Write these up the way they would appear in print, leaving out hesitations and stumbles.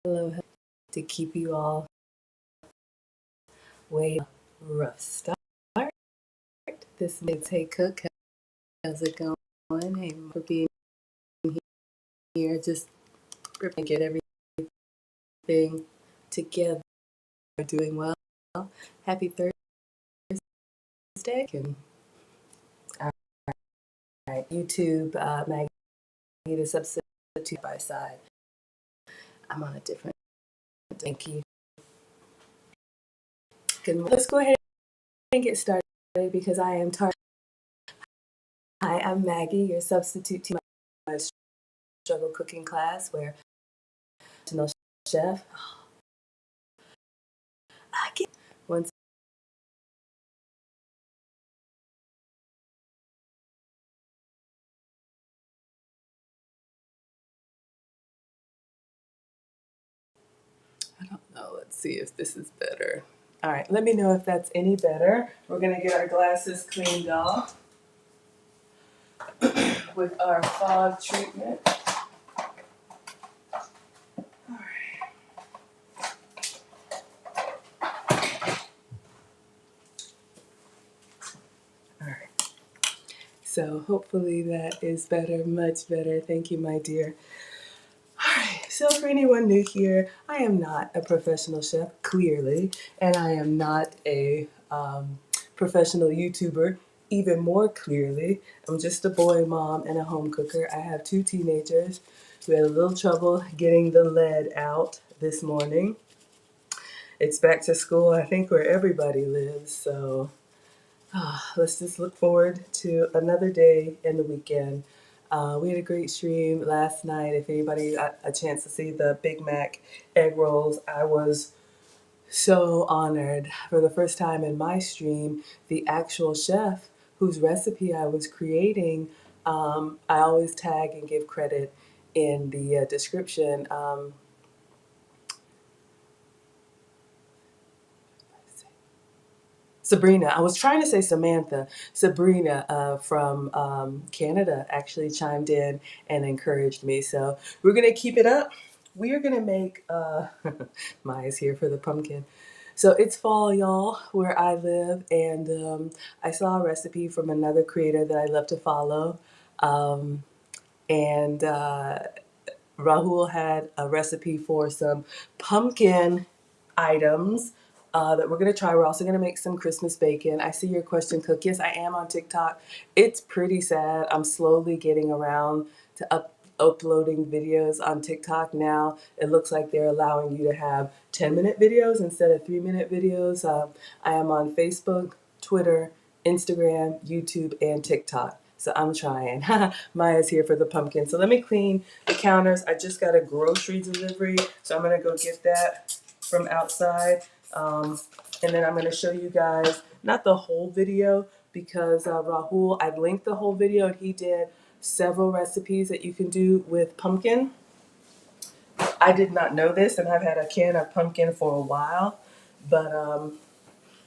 Hello, to keep you all way rough start. This is Hey Cook. How's it going? Hey, for being here. Just to get everything together. Doing well. Happy Thursday. And all right, YouTube, Maggie, the substitute by side. I'm on a different. Thank you. Let's go ahead and get started because I am tired. Hi, I'm Maggie, your substitute teacher in my struggle cooking class where chef. I get once. I don't know. Let's see if this is better. All right, let me know if that's any better. We're gonna get our glasses cleaned off with our fog treatment. All right. So hopefully that is better, much better. Thank you, my dear. All right, so for anyone new here, I am not a professional chef, clearly, and I am not a professional YouTuber, even more clearly. I'm just a boy mom and a home cooker. I have two teenagers. We had a little trouble getting the lead out this morning. It's back to school, I think, where everybody lives, so let's just look forward to another day in the weekend. We had a great stream last night. If anybody got a chance to see the Big Mac egg rolls, I was so honored. For the first time in my stream, the actual chef whose recipe I was creating, I always tag and give credit in the description. Sabrina, I was trying to say Samantha. Sabrina from Canada actually chimed in and encouraged me. So we're going to keep it up. We are going to make, Maya's here for the pumpkin. So it's fall, y'all, where I live. And I saw a recipe from another creator that I love to follow. And Rahul had a recipe for some pumpkin items that we're going to try. We're also going to make some Christmas bacon. I see your question, Cook. Yes, I am on TikTok. It's pretty sad. I'm slowly getting around to uploading videos on TikTok now. It looks like they're allowing you to have 10-minute videos instead of 3-minute videos. I am on Facebook, Twitter, Instagram, YouTube, and TikTok. So I'm trying. Maya's here for the pumpkin. So let me clean the counters. I just got a grocery delivery, so I'm gonna go get that from outside. And then I'm gonna show you guys, not the whole video, because Rahul, I linked the whole video and he did several recipes that you can do with pumpkin. I did not know this, and I've had a can of pumpkin for a while, but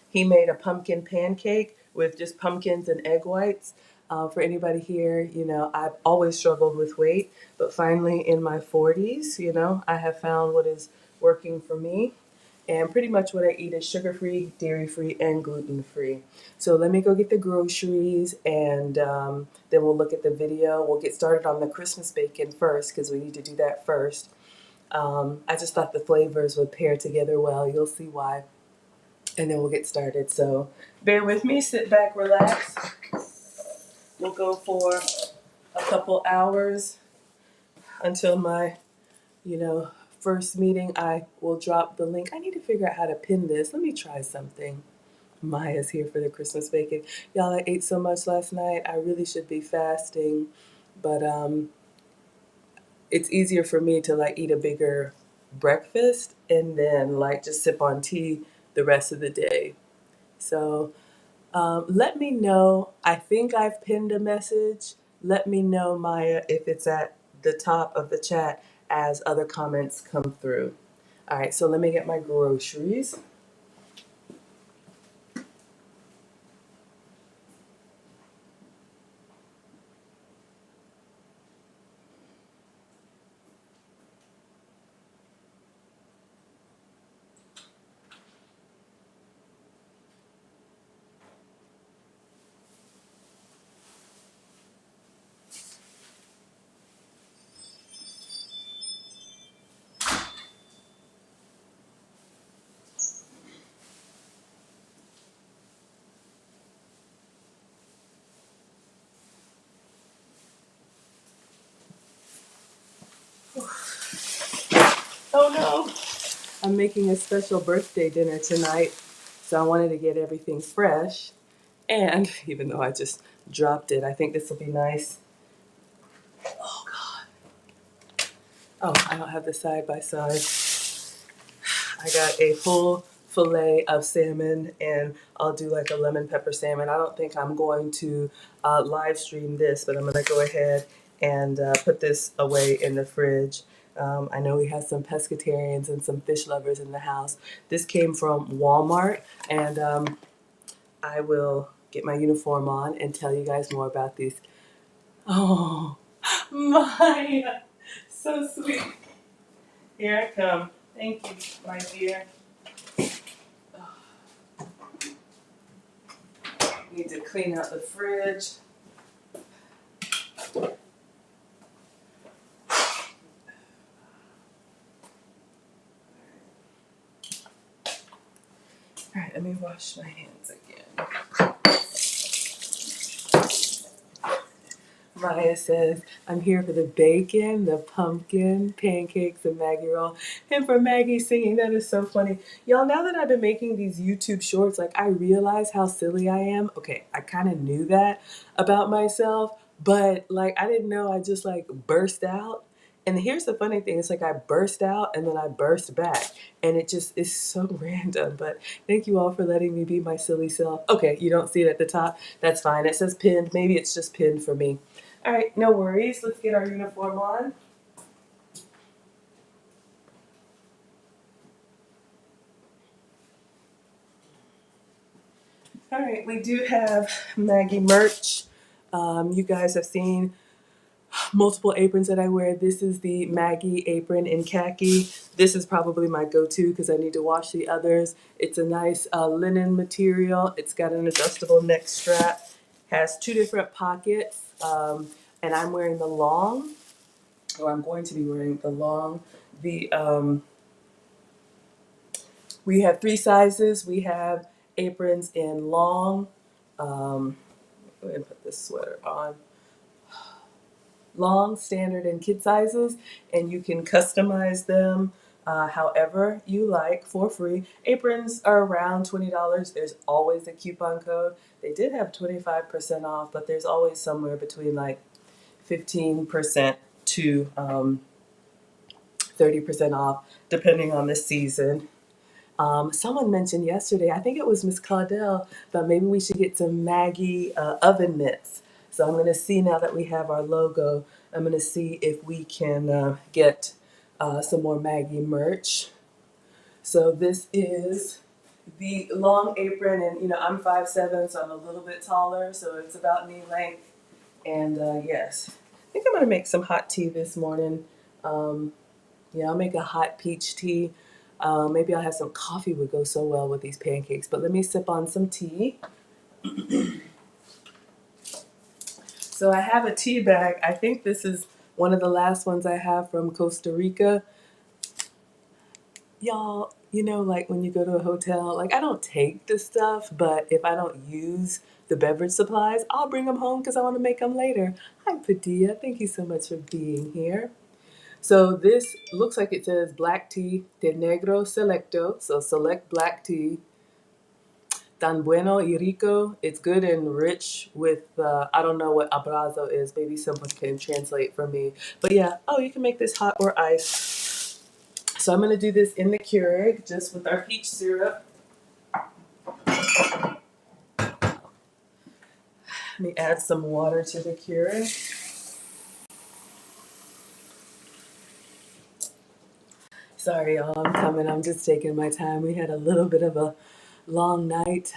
he made a pumpkin pancake with just pumpkins and egg whites. For anybody here, you know, I've always struggled with weight, but finally in my 40s, you know, I have found what is working for me. And pretty much what I eat is sugar-free, dairy-free, and gluten-free. So let me go get the groceries, and then we'll look at the video. We'll get started on the Christmas bacon first because we need to do that first. I just thought the flavors would pair together well. You'll see why. And then we'll get started. So bear with me, sit back, relax. We'll go for a couple hours until my, you know, first meeting. I will drop the link. I need to figure out how to pin this. Let me try something. Maya's here for the Christmas bacon. Y'all, I ate so much last night. I really should be fasting, but it's easier for me to like eat a bigger breakfast and then like just sip on tea the rest of the day. So let me know. I think I've pinned a message. Let me know, Maya, if it's at the top of the chat as other comments come through. All right, so let me get my groceries. no. I'm making a special birthday dinner tonight, so I wanted to get everything fresh. And even though I just dropped it, I think this will be nice. Oh God. Oh, I don't have the side by side. I got a full fillet of salmon, and I'll do like a lemon pepper salmon. I don't think I'm going to live stream this, but I'm going to go ahead and put this away in the fridge. I know we have some pescatarians and some fish lovers in the house. This came from Walmart, and I will get my uniform on and tell you guys more about these. Oh, Maya, so sweet. Here I come. Thank you, my dear. Need to clean out the fridge. All right, let me wash my hands again. Maya says, I'm here for the bacon, the pumpkin, pancakes, and Maggie roll. And for Maggie singing, that is so funny. Y'all, now that I've been making these YouTube shorts, like I realize how silly I am. Okay, I kind of knew that about myself, but like I didn't know I just like burst out. And here's the funny thing, it's like I burst out and then I burst back. And it just is so random. But thank you all for letting me be my silly self. Okay, you don't see it at the top. That's fine. It says pinned. Maybe it's just pinned for me. All right, no worries. Let's get our uniform on. All right, we do have Maggie merch. You guys have seen multiple aprons that I wear. This is the Maggie apron in khaki. This is probably my go-to because I need to wash the others. It's a nice linen material. It's got an adjustable neck strap. Has two different pockets. And I'm wearing the long, or I'm going to be wearing the long. We have three sizes. We have aprons in long. Go ahead and put this sweater on. Long, standard, and kid sizes, and you can customize them however you like for free. Aprons are around $20. There's always a coupon code. They did have 25% off, but there's always somewhere between like 15% to 30% off, depending on the season. Someone mentioned yesterday, I think it was Miss Caudell, but maybe we should get some Maggie oven mitts. So I'm going to see now that we have our logo, I'm going to see if we can get some more Maggie merch. So this is the long apron, and you know I'm 5'7", so I'm a little bit taller, so it's about knee length. And yes, I think I'm going to make some hot tea this morning. Yeah, I'll make a hot peach tea. Maybe I'll have some coffee would go so well with these pancakes. But let me sip on some tea. So I have a tea bag. I think this is one of the last ones I have from Costa Rica. Y'all, you know, like when you go to a hotel, like I don't take the stuff, but if I don't use the beverage supplies, I'll bring them home because I want to make them later. Hi, Padilla. Thank you so much for being here. So this looks like it says black tea de negro selecto, so select black tea. Tan bueno y rico. It's good and rich with, I don't know what abrazo is. Maybe someone can translate for me. But yeah, oh, you can make this hot or iced. So I'm going to do this in the Keurig just with our peach syrup. Let me add some water to the Keurig. Sorry, y'all, I'm coming. I'm just taking my time. We had a little bit of a long night.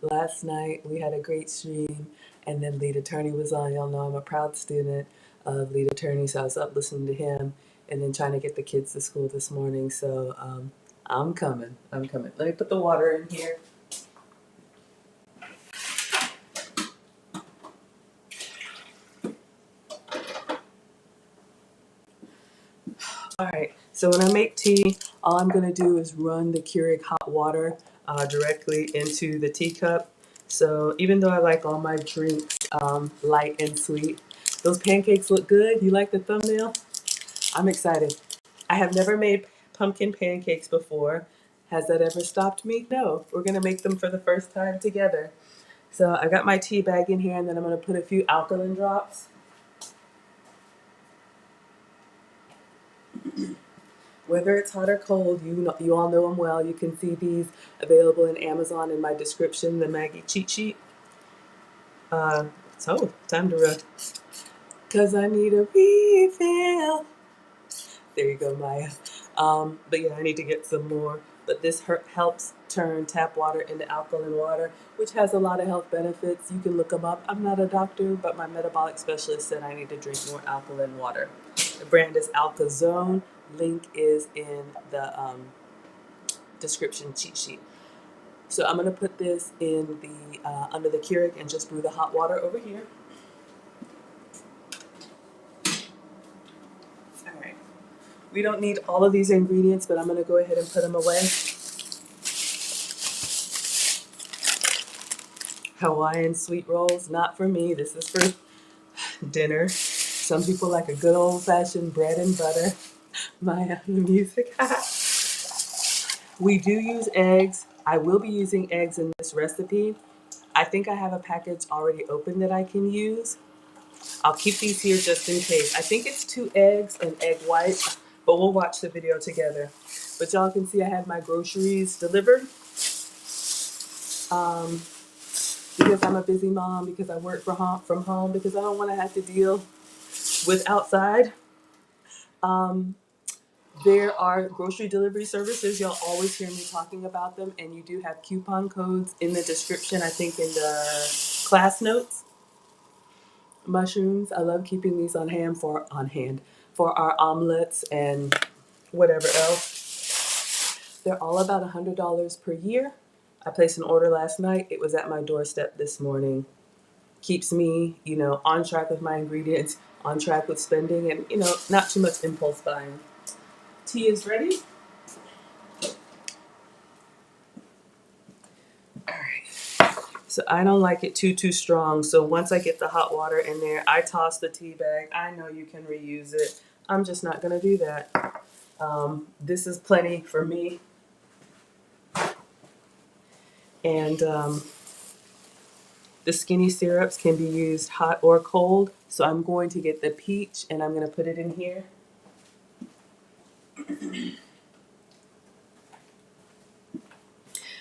Last night we had a great stream, and then Lead Attorney was on. Y'all know I'm a proud student of Lead Attorney, so I was up listening to him, and then trying to get the kids to school this morning. So I'm coming. I'm coming. Let me put the water in here. All right, so when I make tea, all I'm going to do is run the Keurig hot water directly into the teacup. So even though I like all my drinks light and sweet, those pancakes look good. You like the thumbnail? I'm excited. I have never made pumpkin pancakes before. Has that ever stopped me? No. We're going to make them for the first time together. So I got my tea bag in here, and then I'm going to put a few alkaline drops. Whether it's hot or cold, you all know them well. You can see these available in Amazon in my description, the Maggie cheat sheet. So, time to run. Because I need a refill. There you go, Maya. But yeah, I need to get some more. But this helps turn tap water into alkaline water, which has a lot of health benefits. You can look them up. I'm not a doctor, but my metabolic specialist said I need to drink more alkaline water. The brand is Alkazone. Link is in the description cheat sheet. So I'm gonna put this in the under the Keurig and just brew the hot water over here. All right. We don't need all of these ingredients, but I'm gonna go ahead and put them away. Hawaiian sweet rolls, not for me. This is for dinner. Some people like a good old-fashioned bread and butter. My music. We do use eggs. I will be using eggs in this recipe. I think I have a package already open that I can use. I'll keep these here just in case. I think it's 2 eggs and egg whites, but we'll watch the video together. But y'all can see I had my groceries delivered. Because I'm a busy mom, because I work from home, because I don't want to have to deal with outside. There are grocery delivery services. You'll always hear me talking about them, and you do have coupon codes in the description, I think in the class notes. Mushrooms, I love keeping these on hand for our omelets and whatever else. They're all about $100 per year. I placed an order last night. It was at my doorstep this morning. Keeps me, on track with my ingredients, on track with spending, and, not too much impulse buying. Tea is ready. All right. So I don't like it too strong. So once I get the hot water in there, I toss the tea bag. I know you can reuse it. I'm just not going to do that. This is plenty for me. And the skinny syrups can be used hot or cold. So I'm going to get the peach and I'm going to put it in here.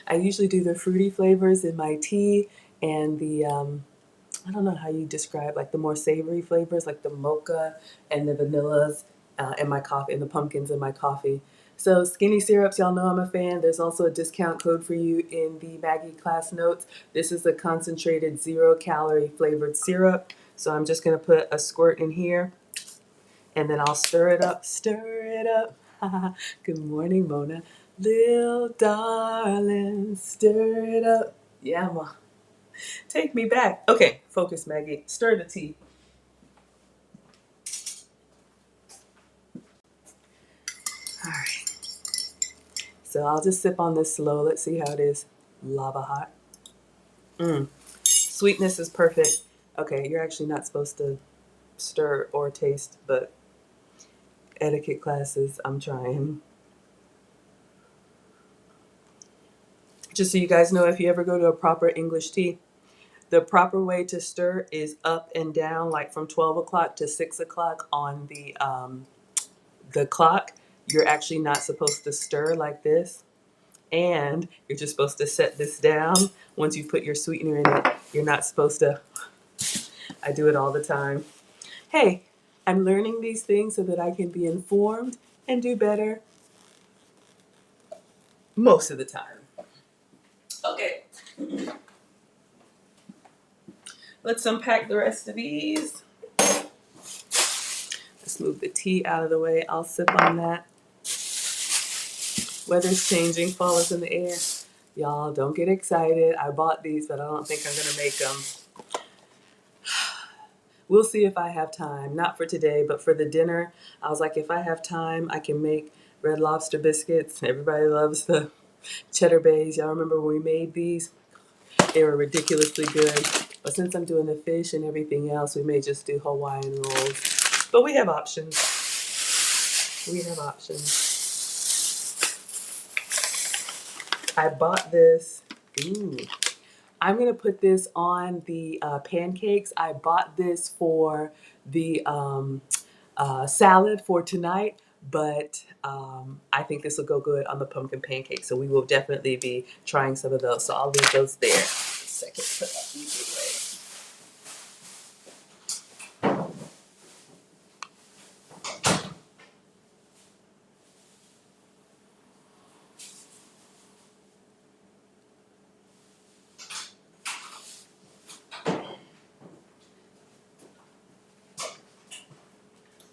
I usually do the fruity flavors in my tea and the, I don't know how you describe, like the more savory flavors, like the mocha and the vanillas in my coffee, and the pumpkins in my coffee. So skinny syrups, y'all know I'm a fan. There's also a discount code for you in the Maggie class notes. This is a concentrated 0-calorie flavored syrup. So I'm just gonna put a squirt in here and then I'll stir it up, Good morning, Mona. Lil darling, stir it up. Yeah, ma. Take me back. Okay, focus, Maggie. Stir the tea. All right. So I'll just sip on this slow. Let's see how it is. Lava hot. Sweetness is perfect. Okay, you're actually not supposed to stir or taste, but etiquette classes, I'm trying. Just so you guys know, if you ever go to a proper English tea, the proper way to stir is up and down, like from 12 o'clock to 6 o'clock on the clock. You're actually not supposed to stir like this. And you're just supposed to set this down. Once you put your sweetener in it, you're not supposed to. I do it all the time. Hey, I'm learning these things so that I can be informed and do better most of the time. Okay. Let's unpack the rest of these. Let's move the tea out of the way. I'll sip on that. Weather's changing, fall is in the air. Y'all, don't get excited. I bought these, but I don't think I'm gonna make them. We'll see if I have time. Not for today, but for the dinner. I was like, if I have time, I can make Red Lobster biscuits. Everybody loves the cheddar bays. Y'all remember when we made these? They were ridiculously good. But since I'm doing the fish and everything else, we may just do Hawaiian rolls. But we have options. We have options. I bought this. Ooh. I'm going to put this on the pancakes. I bought this for the salad for tonight, but I think this will go good on the pumpkin pancakes. So we will definitely be trying some of those. So I'll leave those there. Second, put that these away.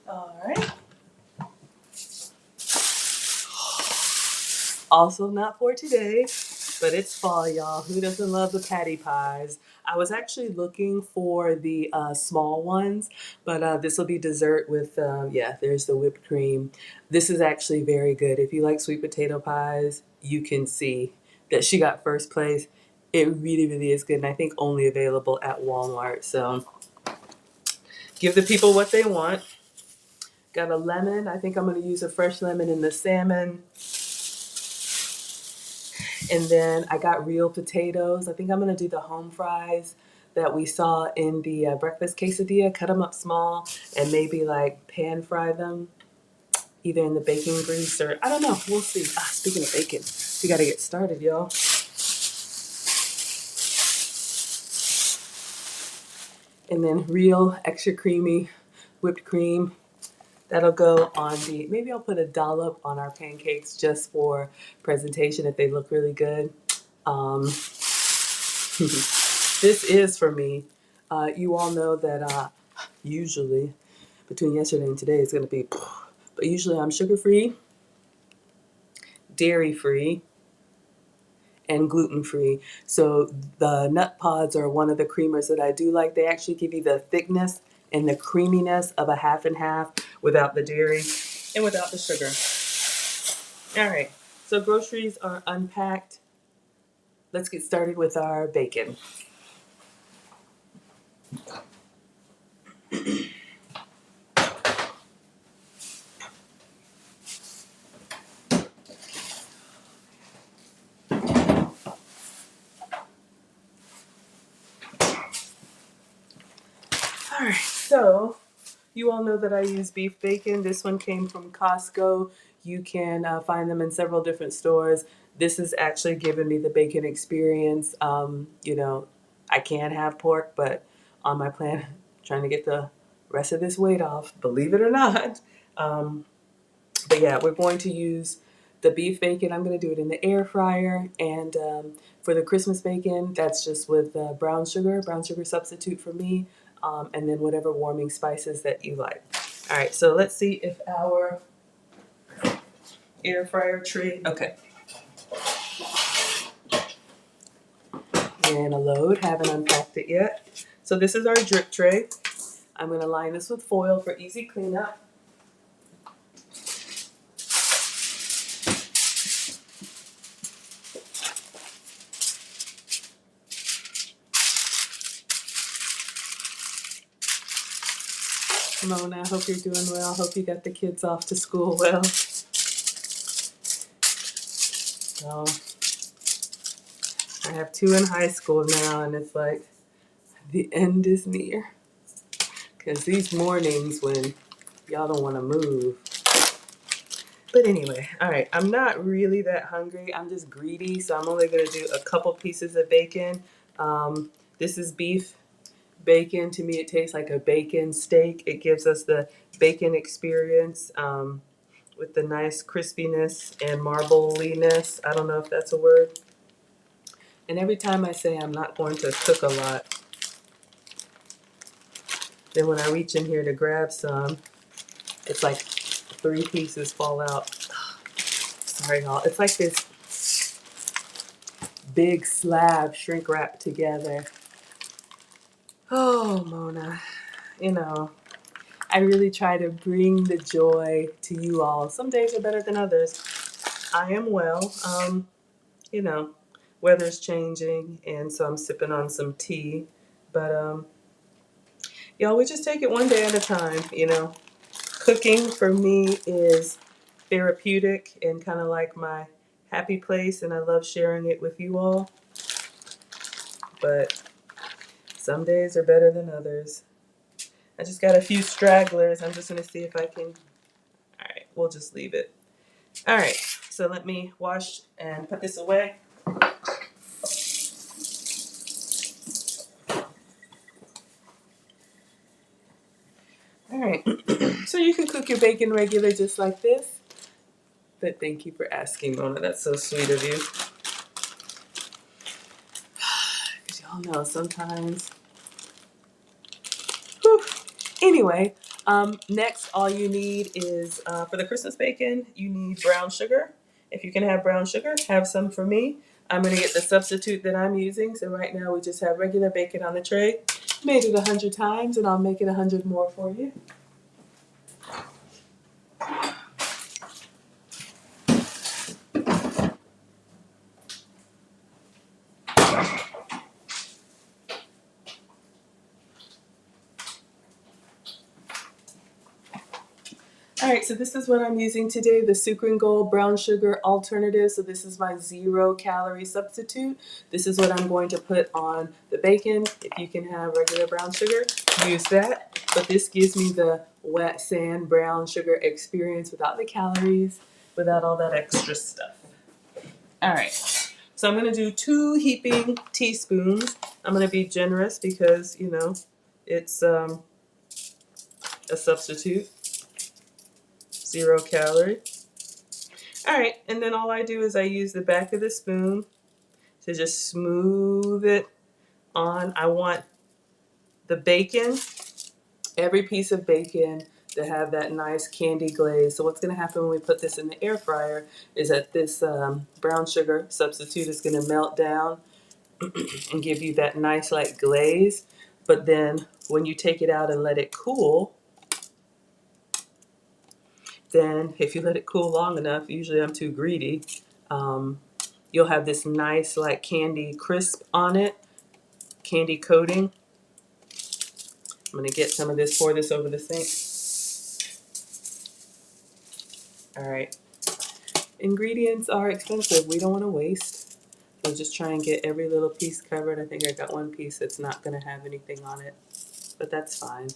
All right. Also not for today, but it's fall, y'all. Who doesn't love the patty pies? I was actually looking for the small ones, but this will be dessert with, yeah, there's the whipped cream. This is actually very good. If you like sweet potato pies, you can see that she got first place. It really, really is good, and I think only available at Walmart. So give the people what they want. Got a lemon. I think I'm going to use a fresh lemon in the salmon. And then I got real potatoes. I think I'm going to do the home fries that we saw in the breakfast quesadilla. Cut them up small and maybe like pan fry them either in the baking grease or I don't know. We'll see. Speaking of bacon, we got to get started, y'all. And then real extra creamy whipped cream. That'll go on the, maybe I'll put a dollop on our pancakes just for presentation if they look really good. This is for me. You all know that usually between yesterday and today it's going to be, but usually I'm sugar-free, dairy-free, and gluten-free. So the nut pods are one of the creamers that I do like. They actually give you the thickness and the creaminess of a half and half without the dairy and without the sugar. All right, so groceries are unpacked. Let's get started with our bacon. All right, so you all know that I use beef bacon. This one came from Costco. You can find them in several different stores. This is actually giving me the bacon experience. I can have pork, but on my plan, trying to get the rest of this weight off, believe it or not. But yeah, we're going to use the beef bacon. I'm going to do it in the air fryer. And for the Christmas bacon, that's just with brown sugar substitute for me. And then whatever warming spices that you like. All right, so let's see if our air fryer tray, okay. And a load, haven't unpacked it yet. So this is our drip tray. I'm gonna line this with foil for easy cleanup. Mona, I hope you're doing well. Hope you got the kids off to school well. So, I have 2 in high school now, and it's like the end is near. Because these mornings when y'all don't want to move. But anyway, all right, I'm not really that hungry. I'm just greedy, so I'm only going to do a couple pieces of bacon. This is beef bacon. To me, it tastes like a bacon steak. It gives us the bacon experience with the nice crispiness and marbliness. I don't know if that's a word. And every time I say I'm not going to cook a lot, then when I reach in here to grab some, it's like 3 pieces fall out. Sorry, y'all. It's like this big slab shrink wrapped together. Oh, Mona. I really try to bring the joy to you all. Some days are better than others. I am well. You know, weather's changing, and so I'm sipping on some tea. But, y'all, we just take it one day at a time, Cooking for me is therapeutic and kind of like my happy place and I love sharing it with you all. But some days are better than others. I just got a few stragglers. I'm just going to see if I can. All right, we'll just leave it. All right, so let me wash and put this away. All right, so you can cook your bacon regular just like this. But thank you for asking, Mona. That's so sweet of you. Because y'all know sometimes. Whew. Anyway, next all you need is, for the Christmas bacon, you need brown sugar. If you can have brown sugar, have some for me. I'm going to get the substitute that I'm using. So right now we just have regular bacon on the tray. Made it 100 times and I'll make it 100 more for you. All right, so this is what I'm using today, the Sucre and Gold brown sugar alternative. So this is my 0-calorie substitute. This is what I'm going to put on the bacon. If you can have regular brown sugar, use that. But this gives me the wet sand brown sugar experience without the calories, without all that extra stuff. All right, so I'm gonna do 2 heaping teaspoons. I'm gonna be generous because, you know, it's a substitute. 0-calorie. All right, and then all I do is I use the back of the spoon to just smooth it on. I want the bacon, every piece of bacon, to have that nice candy glaze. So what's going to happen when we put this in the air fryer is that this brown sugar substitute is going to melt down and give you that nice like glaze. But then when you take it out and let it cool, then if you let it cool long enough, usually I'm too greedy, you'll have this nice like candy crisp on it, candy coating. I'm gonna get some of this, pour this over the sink. All right. Ingredients are expensive. We don't want to waste. So just try and get every little piece covered. I think I got one piece that's not gonna have anything on it, but that's fine.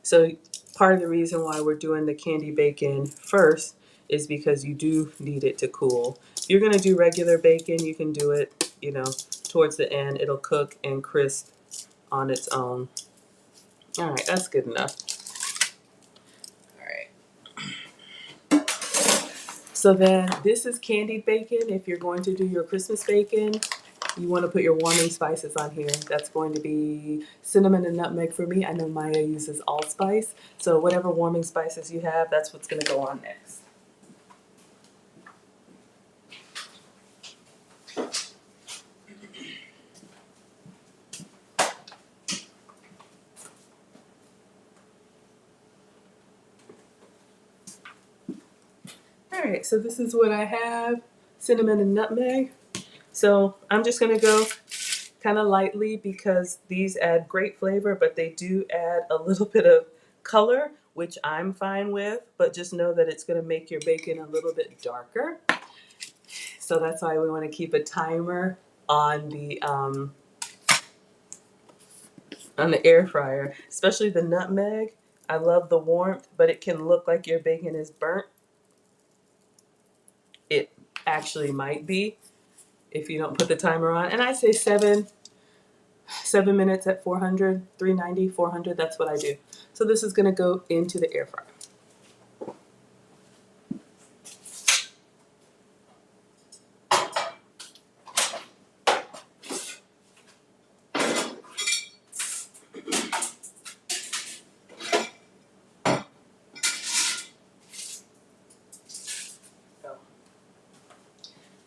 So part of the reason why we're doing the candy bacon first is because you do need it to cool. If you're gonna do regular bacon, you can do it, you know, towards the end. It'll cook and crisp on its own. All right, that's good enough. All right. So then this is candied bacon. If you're going to do your Christmas bacon, you want to put your warming spices on here. That's going to be cinnamon and nutmeg for me. I know Maya uses allspice. So whatever warming spices you have, that's what's going to go on next. All right, so this is what I have, cinnamon and nutmeg. So I'm just going to go kind of lightly because these add great flavor, but they do add a little bit of color, which I'm fine with, but just know that it's going to make your bacon a little bit darker. So that's why we want to keep a timer on the air fryer, especially the nutmeg. I love the warmth, but it can look like your bacon is burnt. It actually might be if you don't put the timer on. And I say 7 minutes at 400, 390, 400. That's what I do. So this is going to go into the air fryer.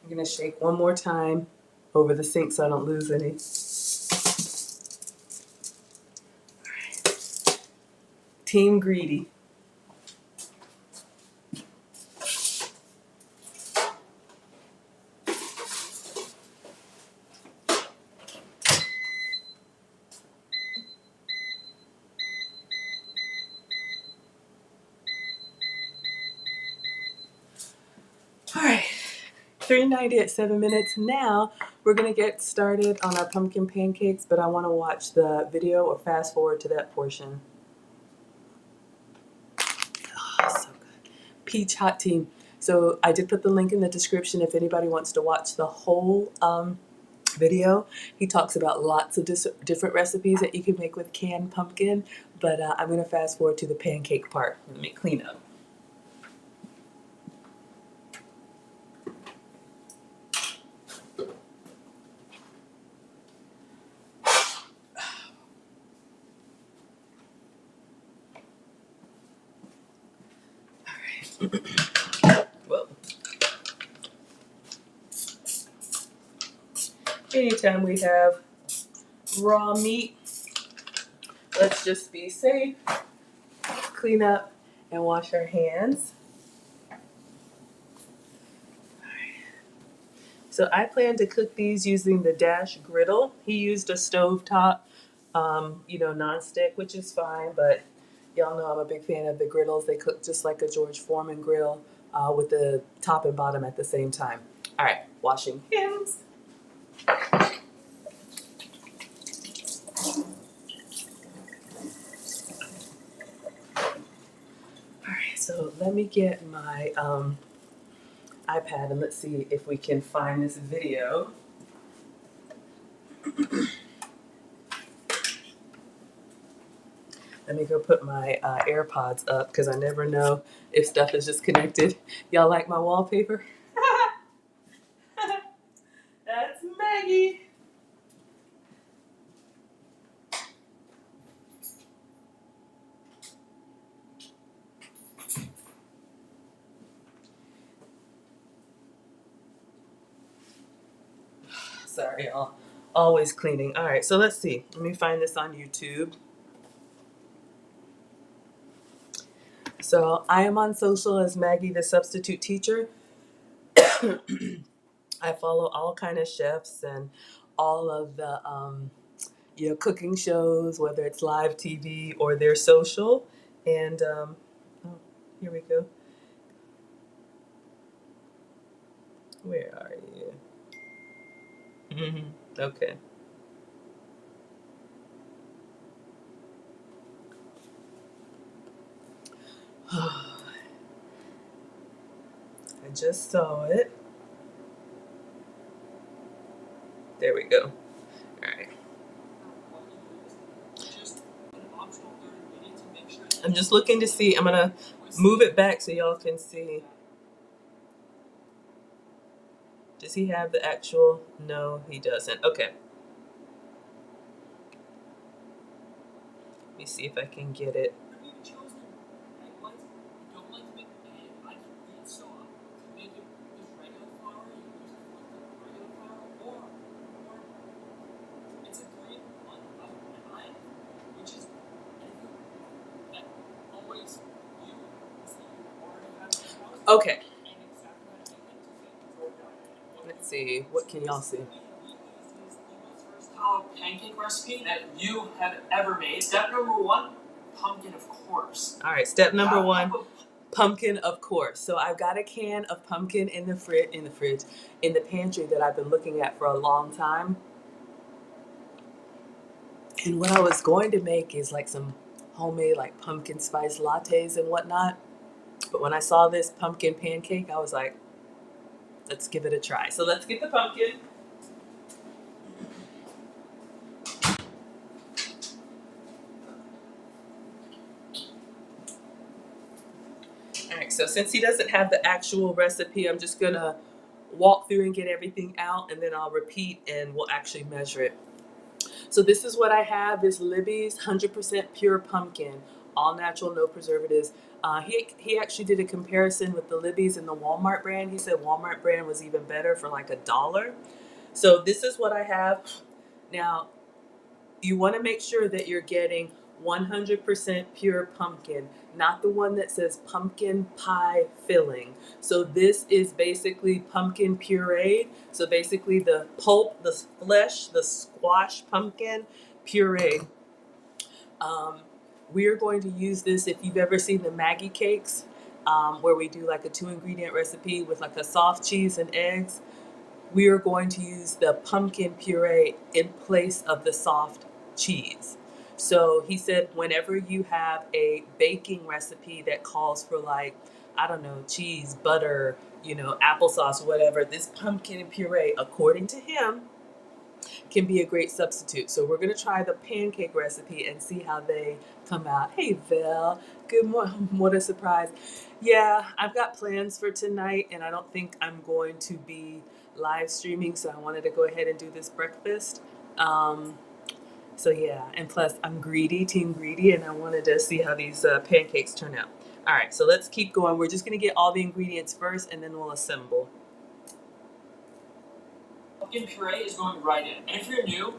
I'm going to shake one more time over the sink so I don't lose any. Team Greedy. 390 at 7 minutes. Now we're going to get started on our pumpkin pancakes, but I want to watch the video or fast forward to that portion. Oh, so good. Peach hot tea. So I did put the link in the description if anybody wants to watch the whole video. He talks about lots of different recipes that you can make with canned pumpkin, but I'm going to fast forward to the pancake part. Let me clean up. Well, anytime we have raw meat, let's just be safe, clean up, and wash our hands. So I plan to cook these using the Dash griddle. He used a stovetop, nonstick, which is fine, but y'all know I'm a big fan of the griddles. They cook just like a George Foreman grill with the top and bottom at the same time. All right, washing hands. All right, so let me get my iPad and let's see if we can find this video. Let me go put my AirPods up because I never know if stuff is just connected. Y'all like my wallpaper? That's Maggie. Sorry, y'all. Always cleaning. All right, so let's see. Let me find this on YouTube. So I am on social as Maggie the Substitute Teacher. I follow all kind of chefs and all of the cooking shows, whether it's live TV or their social. And oh, here we go. Where are you? Okay. I just saw it. There we go. All right. I'm just looking to see. I'm gonna move it back so y'all can see. Does he have the actual? No, he doesn't. Okay. Let me see if I can get it. Okay. Let's see. What can y'all see? Pancake recipe that you have ever made. Step number 1, pumpkin, of course. All right, step number 1, pumpkin, of course. So I've got a can of pumpkin in the pantry that I've been looking at for a long time. And what I was going to make is like some homemade like pumpkin spice lattes and whatnot. But when I saw this pumpkin pancake, I was like, let's give it a try. So let's get the pumpkin. All right, so since he doesn't have the actual recipe, I'm just gonna walk through and get everything out, and then I'll repeat and we'll actually measure it. So this is what I have is Libby's 100% pure pumpkin, all natural, no preservatives. He actually did a comparison with the Libby's and the Walmart brand. He said Walmart brand was even better for like $1. So this is what I have. Now, you want to make sure that you're getting 100% pure pumpkin, not the one that says pumpkin pie filling. So this is basically pumpkin puree. So basically the pulp, the flesh, the squash pumpkin puree. We are going to use this. If you've ever seen the Maggie cakes, where we do like a 2-ingredient recipe with like a soft cheese and eggs. We are going to use the pumpkin puree in place of the soft cheese. So he said whenever you have a baking recipe that calls for like, I don't know, cheese, butter, applesauce, whatever, this pumpkin puree, according to him, can be a great substitute. So we're going to try the pancake recipe and see how they come out. Hey, Val. Good morning. What a surprise. Yeah, I've got plans for tonight, and I don't think I'm going to be live streaming, so I wanted to go ahead and do this breakfast. Um, so yeah, and plus I'm greedy, team greedy, and I wanted to see how these pancakes turn out. All right, so let's keep going. We're just going to get all the ingredients first, and then we'll assemble. Pumpkin puree is going right in. And if you're new,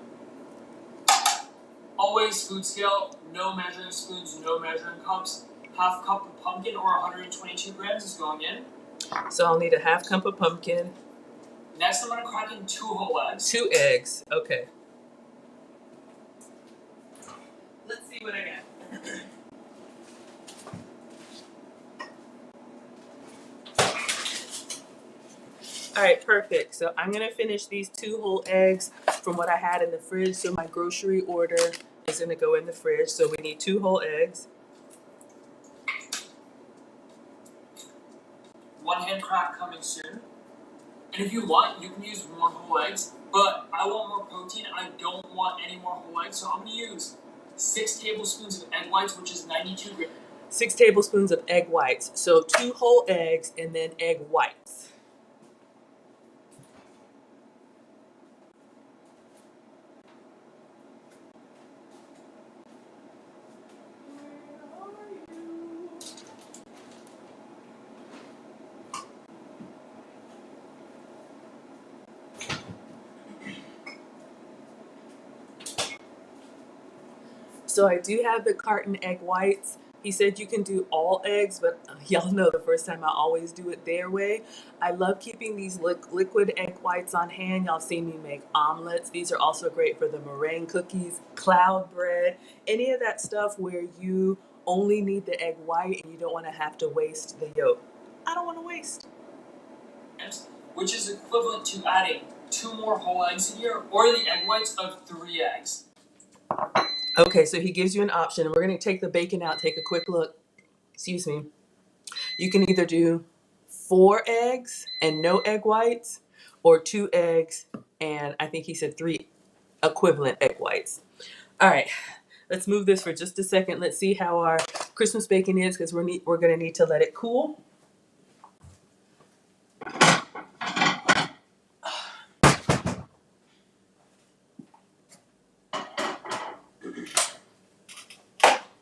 always food scale, no measuring spoons, no measuring cups. Half cup of pumpkin or 122 grams is going in. So I'll need a half cup of pumpkin. Next, I'm going to crack in 2 whole eggs. 2 eggs. Okay. Let's see what I got. All right, perfect. So I'm going to finish these 2 whole eggs from what I had in the fridge. So my grocery order is going to go in the fridge. So we need 2 whole eggs. 1 hand crack coming soon. And if you want, you can use more whole eggs. But I want more protein. I don't want any more whole eggs. So I'm going to use 6 tablespoons of egg whites, which is 92 grams. 6 tablespoons of egg whites. So 2 whole eggs and then egg whites. So I do have the carton egg whites. He said you can do all eggs, but y'all know the first time I always do it their way. I love keeping these liquid egg whites on hand. Y'all seen me make omelets. These are also great for the meringue cookies, cloud bread, any of that stuff where you only need the egg white and you don't want to have to waste the yolk. I don't want to waste. Which is equivalent to adding 2 more whole eggs in here or the egg whites of 3 eggs. Okay, so he gives you an option. We're going to take the bacon out, take a quick look. Excuse me. You can either do 4 eggs and no egg whites, or 2 eggs and I think he said 3 equivalent egg whites. All right, let's move this for just a second. Let's see how our Christmas bacon is because we're going to need to let it cool.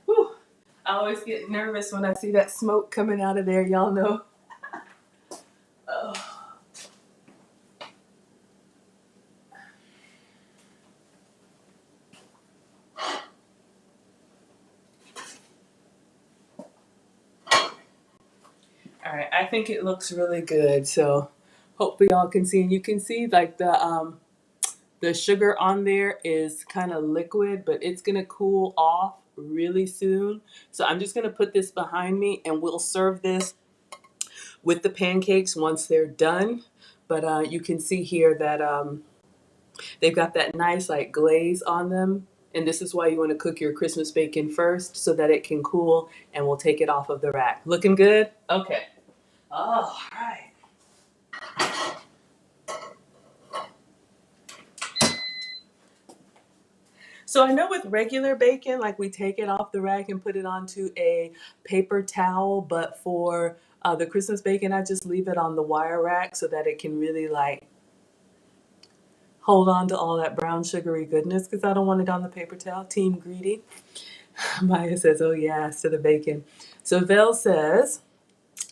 Whew. I always get nervous when I see that smoke coming out of there, y'all know. Oh. All right, I think it looks really good. So hopefully y'all can see, and you can see like the sugar on there is kind of liquid, but it's gonna cool off really soon. So I'm just gonna put this behind me, and we'll serve this with the pancakes once they're done. But you can see here that they've got that nice like glaze on them. And this is why you want to cook your Christmas bacon first so that it can cool, and we'll take it off of the rack. Looking good? Okay. All right. So I know with regular bacon, like we take it off the rack and put it onto a paper towel, but for the Christmas bacon, I just leave it on the wire rack so that it can really like hold on to all that brown sugary goodness because I don't want it on the paper towel. Team greedy. Maya says, oh yes, to the bacon. So Vel says,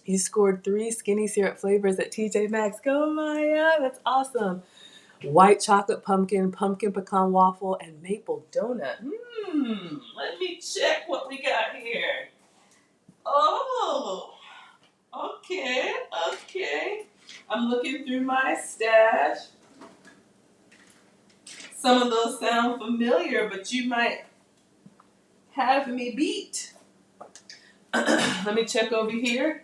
you scored 3 skinny syrup flavors at TJ Maxx. Go Maya, that's awesome. White chocolate pumpkin, pumpkin pecan waffle, and maple donut. Let me check what we got here. Oh, okay. I'm looking through my stash. Some of those sound familiar, but you might have me beat. Let me check over here.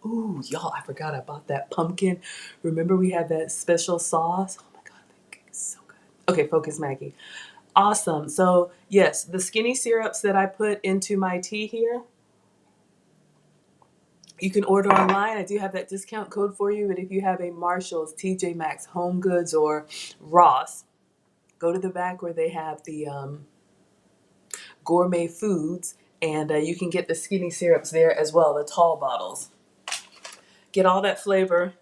Ooh, y'all, I forgot I bought that pumpkin. Remember we had that special sauce? Oh my God, that is so good. Okay, focus, Maggie. Awesome. So, yes, the skinny syrups that I put into my tea here, you can order online. I do have that discount code for you. But if you have a Marshall's, TJ Maxx, Home Goods, or Ross, go to the back where they have the gourmet foods, and you can get the skinny syrups there as well, the tall bottles. Get all that flavor.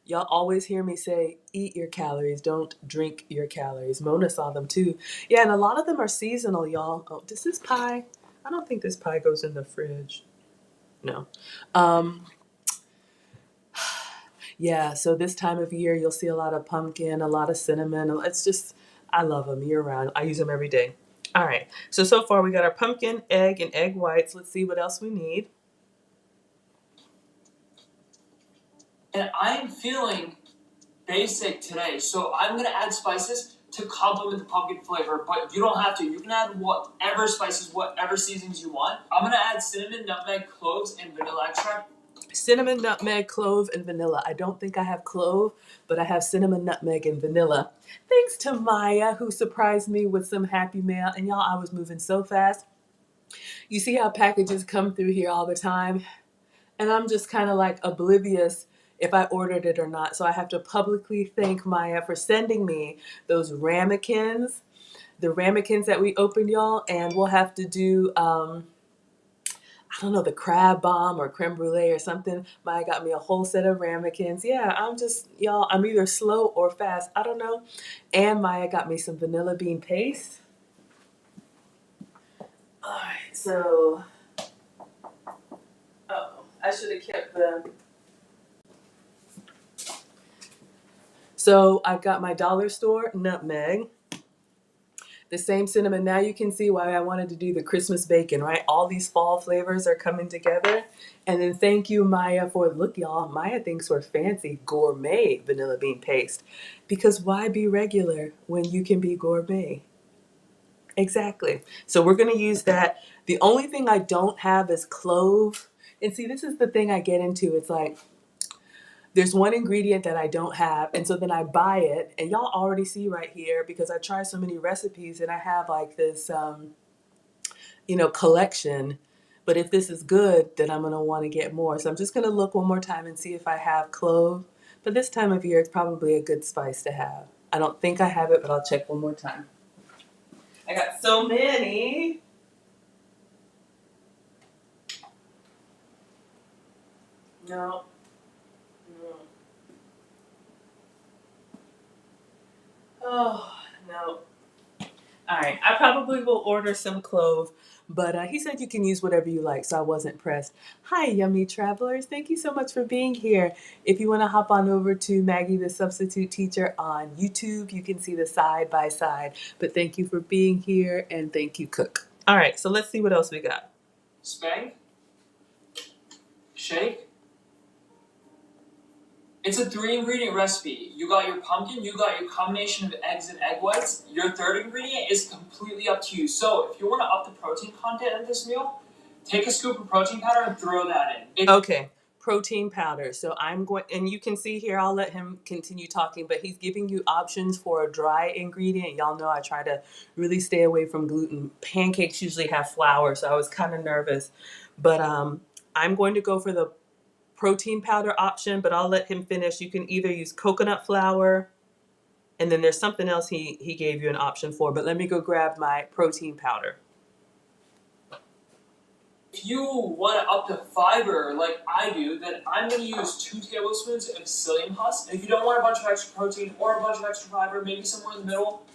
Y'all always hear me say, eat your calories, don't drink your calories. Mona saw them too. Yeah, and a lot of them are seasonal, y'all. Oh, does this pie? I don't think this pie goes in the fridge. No. Um, yeah, so this time of year, you'll see a lot of pumpkin, a lot of cinnamon. It's just, I love them year round. I use them every day. All right, so far we got our pumpkin, egg, and egg whites. Let's see what else we need. And I'm feeling basic today, so I'm gonna add spices to complement the pumpkin flavor, but you don't have to. You can add whatever spices, whatever seasonings you want. I'm gonna add cinnamon, nutmeg, cloves, and vanilla extract. Cinnamon, nutmeg, clove, and vanilla. I don't think I have clove, but I have cinnamon, nutmeg, and vanilla. Thanks to Maya, who surprised me with some happy mail. And y'all, I was moving so fast. You see how packages come through here all the time? And I'm just kind of like oblivious if I ordered it or not. So I have to publicly thank Maya for sending me those ramekins, the ramekins that we opened, y'all. And we'll have to do, I don't know, the crab bomb or creme brulee or something. Maya got me a whole set of ramekins. Yeah, I'm just, y'all, I'm either slow or fast. I don't know. And Maya got me some vanilla bean paste. All right, so, oh, I should have kept the. So I've got my dollar store nutmeg, the same cinnamon. Now you can see why I wanted to do the Christmas bacon, right? All these fall flavors are coming together. And then thank you, Maya, for, look, y'all, Maya thinks we're fancy, gourmet vanilla bean paste. Because why be regular when you can be gourmet? Exactly. So we're going to use that. The only thing I don't have is clove. And see, this is the thing I get into. It's like, there's one ingredient that I don't have, and so then I buy it, and y'all already see right here because I try so many recipes, and I have like this, collection. But if this is good, then I'm gonna want to get more. So I'm just gonna look one more time and see if I have clove. But this time of year, it's probably a good spice to have. I don't think I have it, but I'll check one more time. I got so many. No. No. Oh, no. All right, I probably will order some clove, but he said you can use whatever you like, so I wasn't pressed. Hi, yummy travelers. Thank you so much for being here. If you want to hop on over to Maggie the Substitute Teacher on YouTube, you can see the side by side. But thank you for being here, and thank you, Cook. All right, so let's see what else we got. Spank, shake. It's a 3-ingredient recipe. You got your pumpkin, you got your combination of eggs and egg whites. Your third ingredient is completely up to you. So if you want to up the protein content of this meal, take a scoop of protein powder and throw that in. Okay, protein powder. So I'm going, and you can see here, I'll let him continue talking, but he's giving you options for a dry ingredient. Y'all know I try to really stay away from gluten. Pancakes usually have flour, so I was kind of nervous. But I'm going to go for the protein powder option, but I'll let him finish. You can either use coconut flour, and then there's something else he gave you an option for, but let me go grab my protein powder. If you want to up the fiber like I do, then I'm going to use 2 tablespoons of psyllium husk. And if you don't want a bunch of extra protein or a bunch of extra fiber, maybe somewhere in the middle,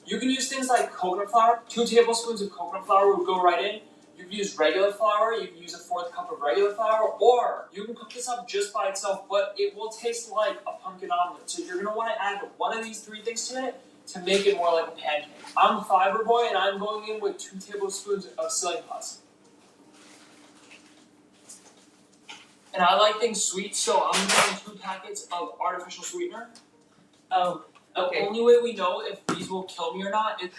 you can use things like coconut flour. 2 tablespoons of coconut flour would go right in. You can use regular flour, you can use a 4th cup of regular flour, or you can cook this up just by itself, but it will taste like a pumpkin omelet. So you're going to want to add one of these 3 things to it to make it more like a pancake. I'm a fiber boy, and I'm going in with 2 tablespoons of psyllium husk. And I like things sweet, so I'm doing 2 packets of artificial sweetener. Oh, okay. The only way we know if these will kill me or not is...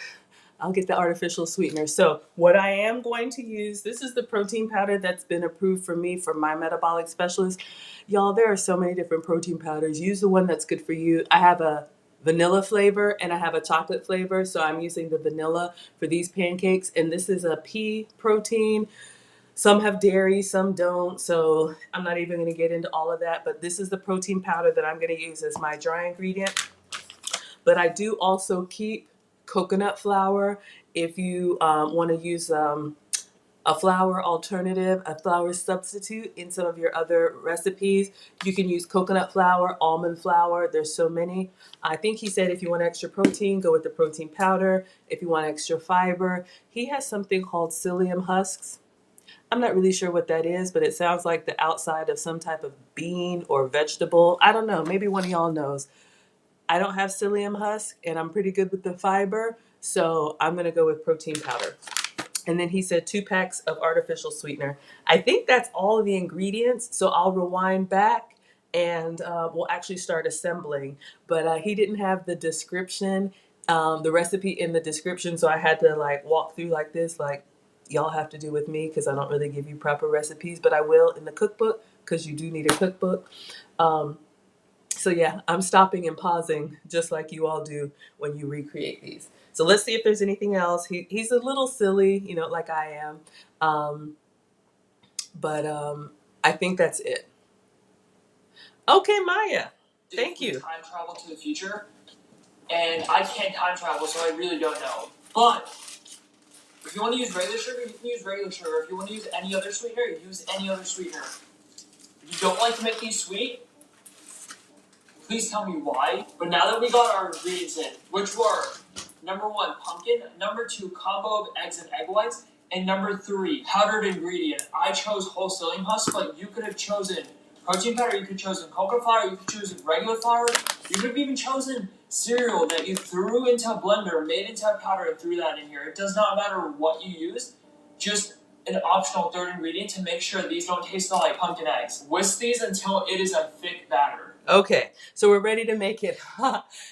I'll get the artificial sweetener. So what I am going to use, this is the protein powder that's been approved for me for my metabolic specialist. Y'all, there are so many different protein powders. Use the one that's good for you. I have a vanilla flavor and I have a chocolate flavor. So I'm using the vanilla for these pancakes. And this is a pea protein. Some have dairy, some don't. So I'm not even going to get into all of that. But this is the protein powder that I'm going to use as my dry ingredient. But I do also keep coconut flour. If you want to use a flour alternative, a flour substitute in some of your other recipes, you can use coconut flour, almond flour. There's so many. I think he said if you want extra protein, go with the protein powder. If you want extra fiber, he has something called psyllium husks. I'm not really sure what that is, but it sounds like the outside of some type of bean or vegetable. I don't know. Maybe one of y'all knows. I don't have psyllium husk and I'm pretty good with the fiber, so I'm gonna go with protein powder. And then he said 2 packs of artificial sweetener. I think that's all of the ingredients, so I'll rewind back and we'll actually start assembling. But he didn't have the description, the recipe in the description, so I had to like walk through like this, like y'all have to do with me because I don't really give you proper recipes, but I will in the cookbook because you do need a cookbook. So yeah, I'm stopping and pausing just like you all do when you recreate these. So let's see if there's anything else. He's a little silly, you know, like I am. Um, but I think that's it. Okay, Maya. Thank you. Time travel to the future, and I can't time travel, so I really don't know. But if you want to use regular sugar, you can use regular sugar. If you want to use any other sweetener, you use any other sweetener. If you don't like to make these sweet, please tell me why. But now that we got our ingredients in, which were number 1, pumpkin, number 2, combo of eggs and egg whites, and number 3, powdered ingredient. I chose whole psyllium husk, but you could have chosen protein powder, you could have chosen cocoa flour, you could have chosen regular flour, you could have even chosen cereal that you threw into a blender, made into a powder, and threw that in here. It does not matter what you use, just an optional third ingredient to make sure these don't taste like pumpkin eggs. Whisk these until it is a thick batter. Okay, so we're ready to make it.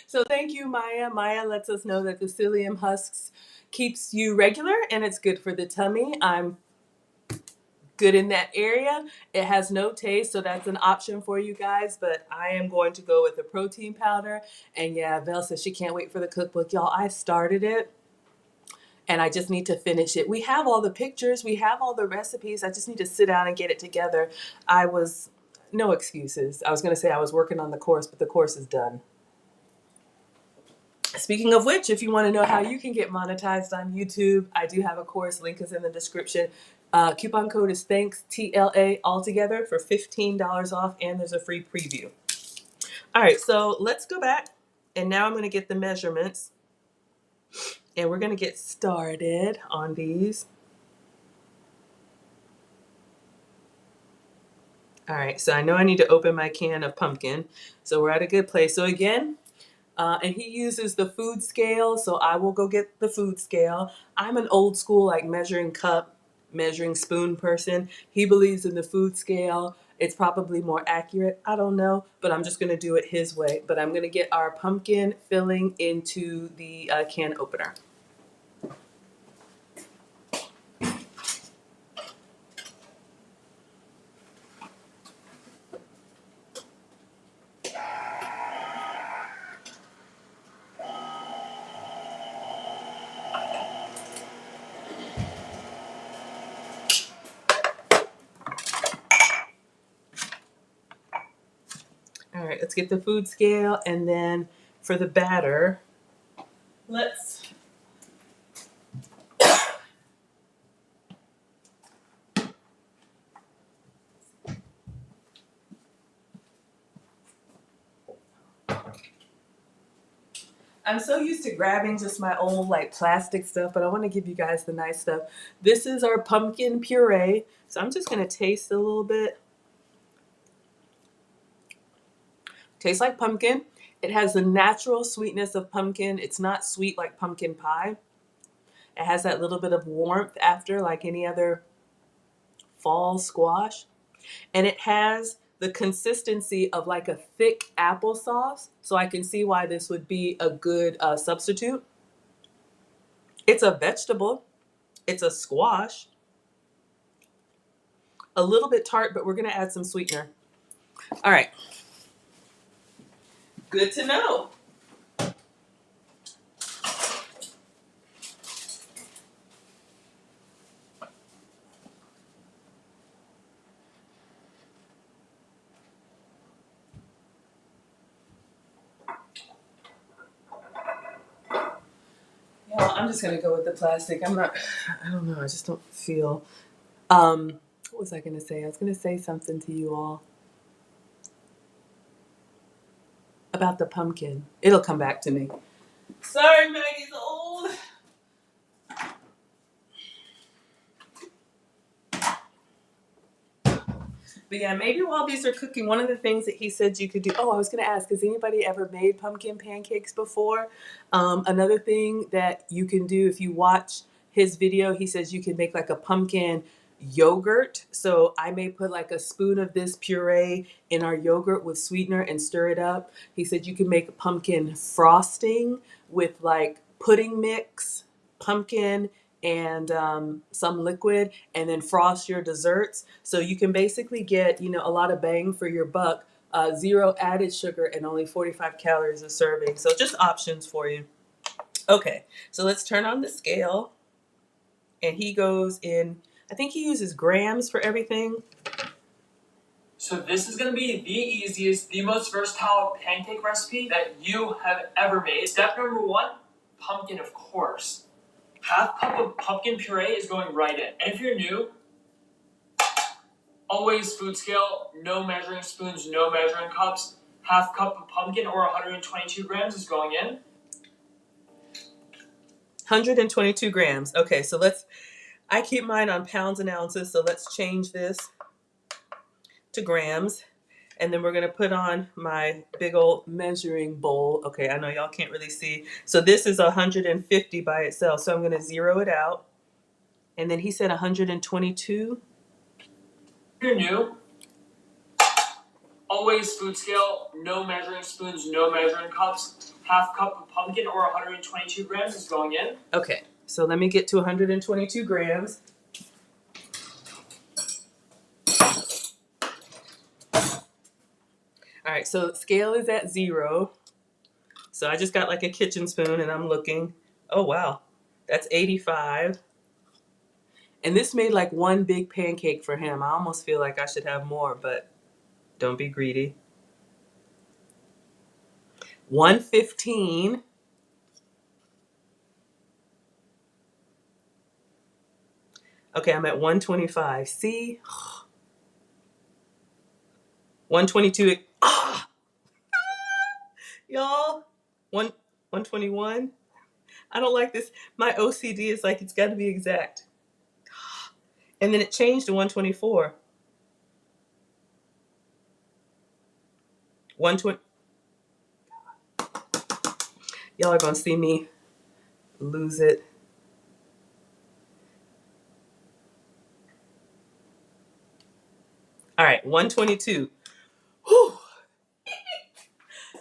So thank you, Maya. Maya lets us know that the psyllium husks keeps you regular and it's good for the tummy. I'm good in that area. It has no taste, so that's an option for you guys, but I am going to go with the protein powder. And yeah, Vel says she can't wait for the cookbook. Y'all, I started it and I just need to finish it. We have all the pictures, we have all the recipes. I just need to sit down and get it together. No excuses. I was going to say I was working on the course, but the course is done. Speaking of which, if you want to know how you can get monetized on YouTube, I do have a course. Link is in the description. Coupon code is thanks TLA altogether for $15 off, and there's a free preview. All right, so let's go back, and now I'm going to get the measurements, and we're going to get started on these. All right, so I know I need to open my can of pumpkin, so we're at a good place. So again, and he uses the food scale, so I will go get the food scale. I'm an old school, like measuring cup, measuring spoon person. He believes in the food scale. It's probably more accurate. I don't know, but I'm just going to do it his way. But I'm going to get our pumpkin filling into the can opener. All right, let's get the food scale, and then for the batter, let's I'm so used to grabbing just my old like plastic stuff, but I want to give you guys the nice stuff. This is our pumpkin puree. So I'm just going to taste a little bit. Tastes like pumpkin. It has the natural sweetness of pumpkin. It's not sweet like pumpkin pie. It has that little bit of warmth after, like any other fall squash. And it has the consistency of like a thick applesauce. So I can see why this would be a good substitute. It's a vegetable. It's a squash. A little bit tart, but we're going to add some sweetener. All right. Good to know. Yeah, I'm just going to go with the plastic. I don't know. I just don't feel. What was I going to say? I was going to say something to you all about the pumpkin. It'll come back to me. Sorry, Maggie's old. But yeah, maybe while these are cooking, one of the things that he said you could do. Oh, I was going to ask, has anybody ever made pumpkin pancakes before? Another thing that you can do if you watch his video, he says you can make like a pumpkin yogurt. So I may put like a spoon of this puree in our yogurt with sweetener and stir it up. He said you can make pumpkin frosting with like pudding mix, pumpkin, and some liquid, and then frost your desserts. So you can basically get, a lot of bang for your buck. Zero added sugar and only 45 calories a serving. So just options for you. Okay, so let's turn on the scale. And he goes in, I think he uses grams for everything. So this is going to be the easiest, the most versatile pancake recipe that you have ever made. Step number 1, pumpkin, of course. Half cup of pumpkin puree is going right in. And if you're new, always food scale, no measuring spoons, no measuring cups. Half cup of pumpkin or 122 grams is going in. 122 grams. Okay, so I keep mine on pounds and ounces, so let's change this to grams. And then we're going to put on my big old measuring bowl. Okay, I know y'all can't really see. So this is 150 by itself. So I'm going to zero it out. And then he said 122. If you're new, always food scale, no measuring spoons, no measuring cups. Half cup of pumpkin or 122 grams is going in. Okay, so let me get to 122 grams. All right, so scale is at 0. So I just got like a kitchen spoon and I'm looking. Oh, wow. That's 85. And this made like one big pancake for him. I almost feel like I should have more, but don't be greedy. 115. Okay, I'm at 125. See? 122. Ah! Y'all. 121. I don't like this. My OCD is like, it's got to be exact. And then it changed to 124. 120. Y'all are going to see me lose it. All right, 122. Whew.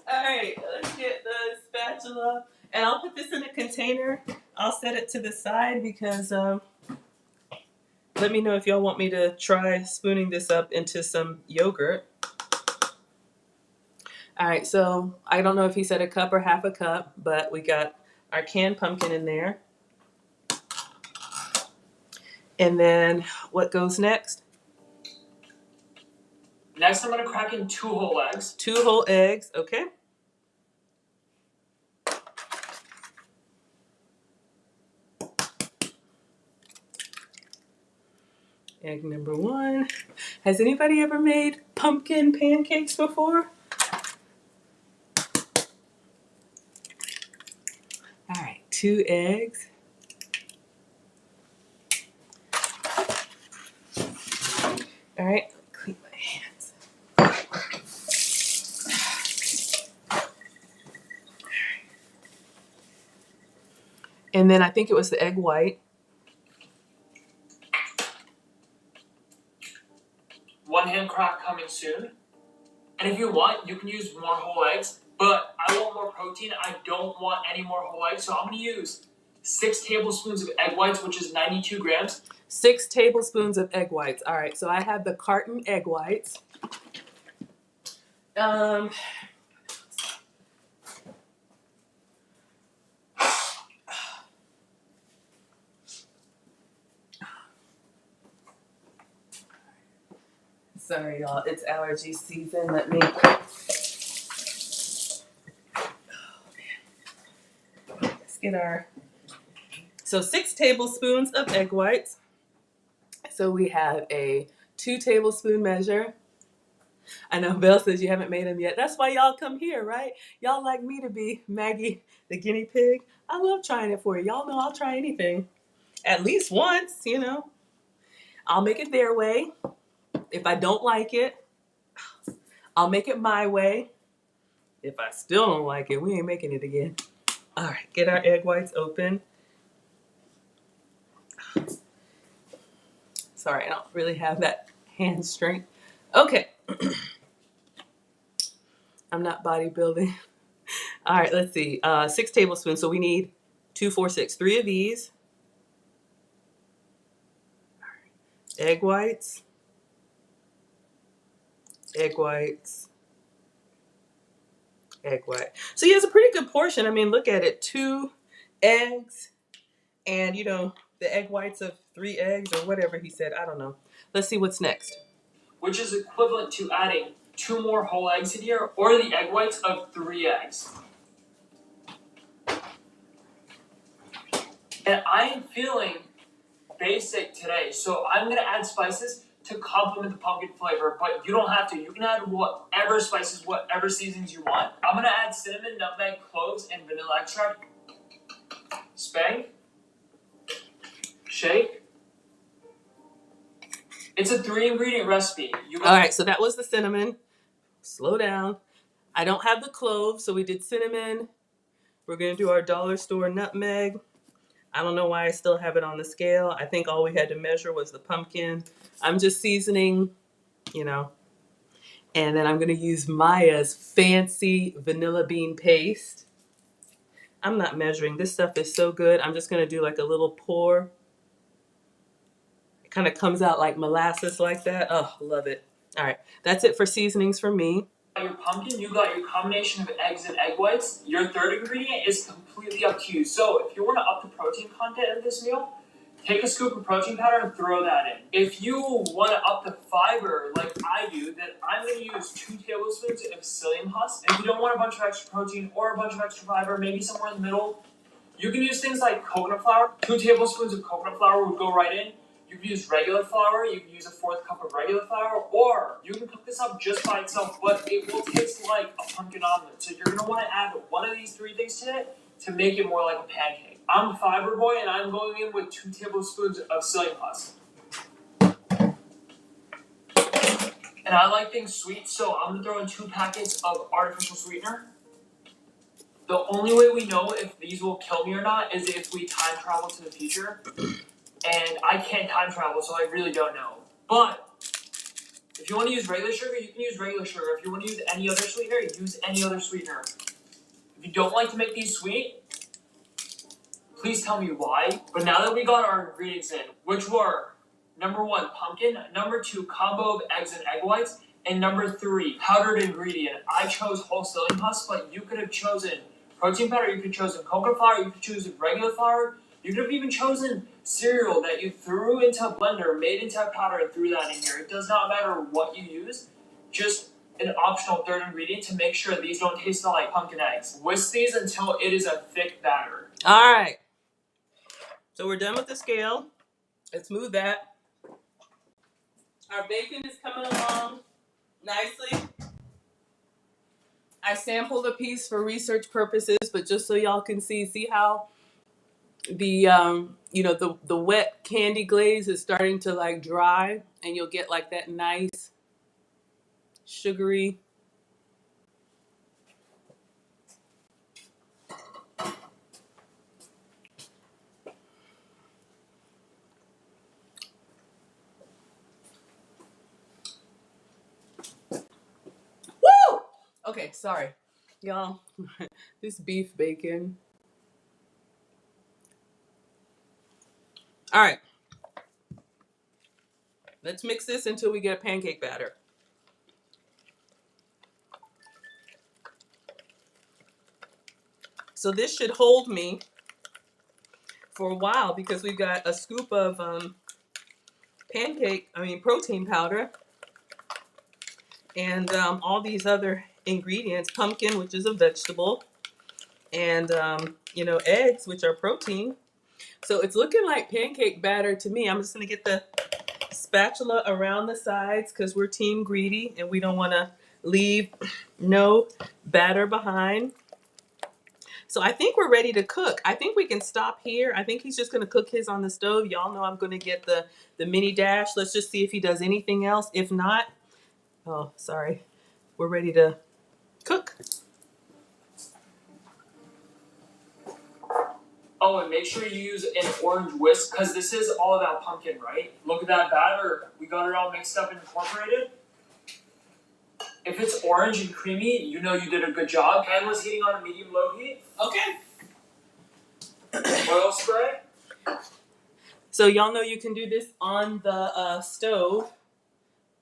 All right, let's get the spatula. And I'll put this in a container. I'll set it to the side because let me know if y'all want me to try spooning this up into some yogurt. All right, so I don't know if he said a cup or half a cup, but we got our canned pumpkin in there. And then what goes next? Next, I'm going to crack in 2 whole eggs. 2 whole eggs, okay. Egg number 1. Has anybody ever made pumpkin pancakes before? All right, 2 eggs. All right, clean my hands. And then I think it was the egg white. 1 hand crack coming soon. And if you want, you can use more whole eggs. But I want more protein. I don't want any more whole eggs. So I'm going to use 6 tablespoons of egg whites, which is 92 grams. 6 tablespoons of egg whites. All right, so I have the carton egg whites. Sorry, y'all. It's allergy season. Let me. Let's get our. So 6 tablespoons of egg whites. So we have a 2 tablespoon measure. I know Belle says you haven't made them yet. That's why y'all come here, right? Y'all like me to be Maggie the guinea pig. I love trying it for you. Y'all know I'll try anything. At least once, you know. I'll make it their way. If I don't like it, I'll make it my way. If I still don't like it, we ain't making it again. All right, get our egg whites open. Sorry, I don't really have that hand strength. Okay. I'm not bodybuilding. All right, let's see. 6 tablespoons. So we need 2, 4, 6. 3 of these. Egg whites. Egg whites. Egg white. So he has a pretty good portion. I mean, look at it. 2 eggs and, the egg whites of 3 eggs or whatever he said. I don't know. Let's see what's next. Which is equivalent to adding 2 more whole eggs in here or the egg whites of 3 eggs. And I am feeling basic today, so I'm going to add spices to complement the pumpkin flavor, but you don't have to. You can add whatever spices, whatever seasonings you want. I'm going to add cinnamon, nutmeg, cloves, and vanilla extract. Spank. Shake. It's a 3-ingredient recipe. All right, so that was the cinnamon. Slow down. I don't have the cloves, so we did cinnamon. We're going to do our dollar store nutmeg. I don't know why I still have it on the scale. I think all we had to measure was the pumpkin. I'm just seasoning, And then I'm going to use Maya's fancy vanilla bean paste. I'm not measuring. This stuff is so good. I'm just going to do like a little pour. It kind of comes out like molasses like that. Oh, love it. All right. That's it for seasonings for me. Your pumpkin, you got your combination of eggs and egg whites. Your third ingredient is completely up to you. So if you want to up the protein content of this meal, take a scoop of protein powder and throw that in. If you want to up the fiber like I do, then I'm going to use 2 tablespoons of psyllium husk. If you don't want a bunch of extra protein or a bunch of extra fiber, maybe somewhere in the middle, you can use things like coconut flour. 2 tablespoons of coconut flour would go right in. You can use regular flour, you can use a 4th cup of regular flour, or you can cook this up just by itself, but it will taste like a pumpkin omelet. So you're going to want to add one of these 3 things to it to make it more like a pancake. I'm a fiber boy, and I'm going in with 2 tablespoons of psyllium husk. And I like things sweet, so I'm going to throw in 2 packets of artificial sweetener. The only way we know if these will kill me or not is if we time travel to the future. And I can't time travel, so I really don't know. But if you want to use regular sugar, you can use regular sugar. If you want to use any other sweetener, use any other sweetener. If you don't like to make these sweet, please tell me why. But now that we got our ingredients in, which were number 1, pumpkin, number 2, combo of eggs and egg whites, and number 3, powdered ingredient. I chose whole psyllium husk, but you could have chosen protein powder, you could have chosen coconut flour, you could choose regular flour, you could have even chosen cereal that you threw into a blender, made into a powder, and threw that in here. It does not matter what you use, just an optional third ingredient to make sure these don't taste like pumpkin eggs. Whisk these until it is a thick batter. All right. So we're done with the scale. Let's move that. Our bacon is coming along nicely. I sampled a piece for research purposes, but just so y'all can see how the the wet candy glaze is starting to like dry, and you'll get like that nice sugary. Woo! Okay, sorry, y'all. This beef bacon All right, let's mix this until we get a pancake batter. So this should hold me for a while because we've got a scoop of protein powder, and all these other ingredients, pumpkin, which is a vegetable, and eggs, which are protein. So it's looking like pancake batter to me. I'm just gonna get the spatula around the sides because we're team greedy and we don't want to leave no batter behind. So I think we're ready to cook. I think we can stop here. I think he's just gonna cook his on the stove. Y'all know I'm gonna get the mini dash. Let's just see if he does anything else. If not, oh, sorry. We're ready to cook. Oh, and make sure you use an orange whisk, because this is all about pumpkin, right? Look at that batter. We got it all mixed up and incorporated. If it's orange and creamy, you know you did a good job. Pan was heating on a medium-low heat. Okay. Oil spray. So y'all know you can do this on the stove,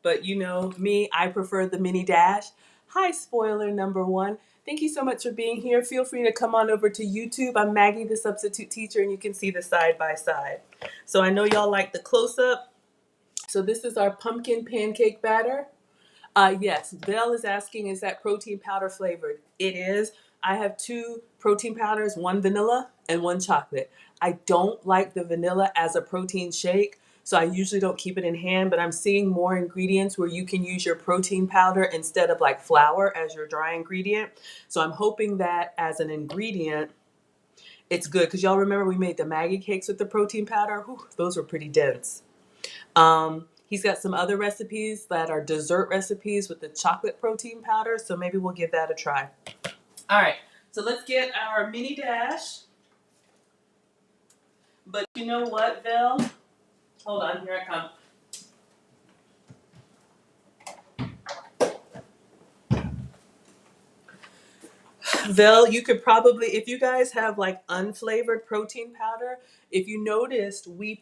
but you know me, I prefer the mini dash. Hi, spoiler number one. Thank you so much for being here. Feel free to come on over to YouTube. I'm Maggie, the substitute teacher, and you can see the side by side. So I know y'all like the close-up. So this is our pumpkin pancake batter. Yes, Belle is asking, is that protein powder flavored? It is. I have 2 protein powders, one vanilla and one chocolate. I don't like the vanilla as a protein shake, so I usually don't keep it in hand, but I'm seeing more ingredients where you can use your protein powder instead of like flour as your dry ingredient. So I'm hoping that as an ingredient, it's good. Because y'all remember we made the Maggie cakes with the protein powder? Whew, those were pretty dense. He's got some other recipes that are dessert recipes with the chocolate protein powder, so maybe we'll give that a try. All right, so let's get our mini dash. But you know what, Vel? Hold on, here I come. Vel, you could probably, if you guys have like unflavored protein powder, if you noticed, I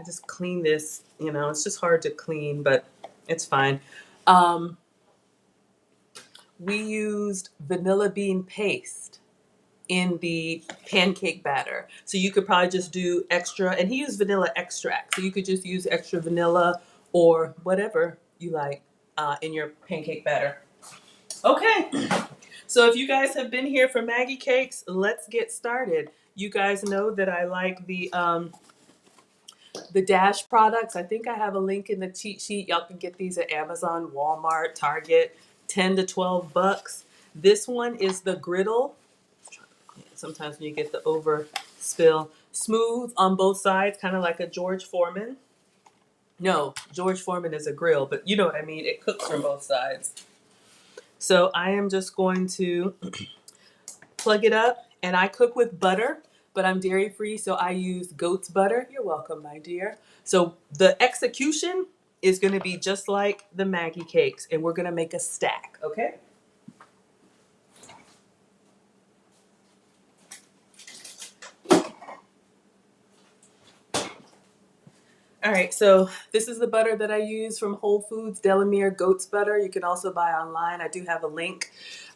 just clean this, it's just hard to clean, but it's fine. We used vanilla bean paste in the pancake batter. So you could probably just do extra, and he used vanilla extract. So you could just use extra vanilla or whatever you like in your pancake batter. Okay, so if you guys have been here for Maggie Cakes, let's get started. You guys know that I like the Dash products. I think I have a link in the cheat sheet. Y'all can get these at Amazon, Walmart, Target, 10 to 12 bucks. This one is the griddle. Sometimes when you get the over spill, smooth on both sides, kind of like a George Foreman. No, George Foreman is a grill, but you know what I mean. It cooks from both sides. So I am just going to plug it up, and I cook with butter, but I'm dairy free, so I use goat's butter. You're welcome, my dear. So the execution is going to be just like the Maggie cakes, and we're going to make a stack, okay? All right, so this is the butter that I use from Whole Foods, Delamere Goat's Butter. You can also buy online. I do have a link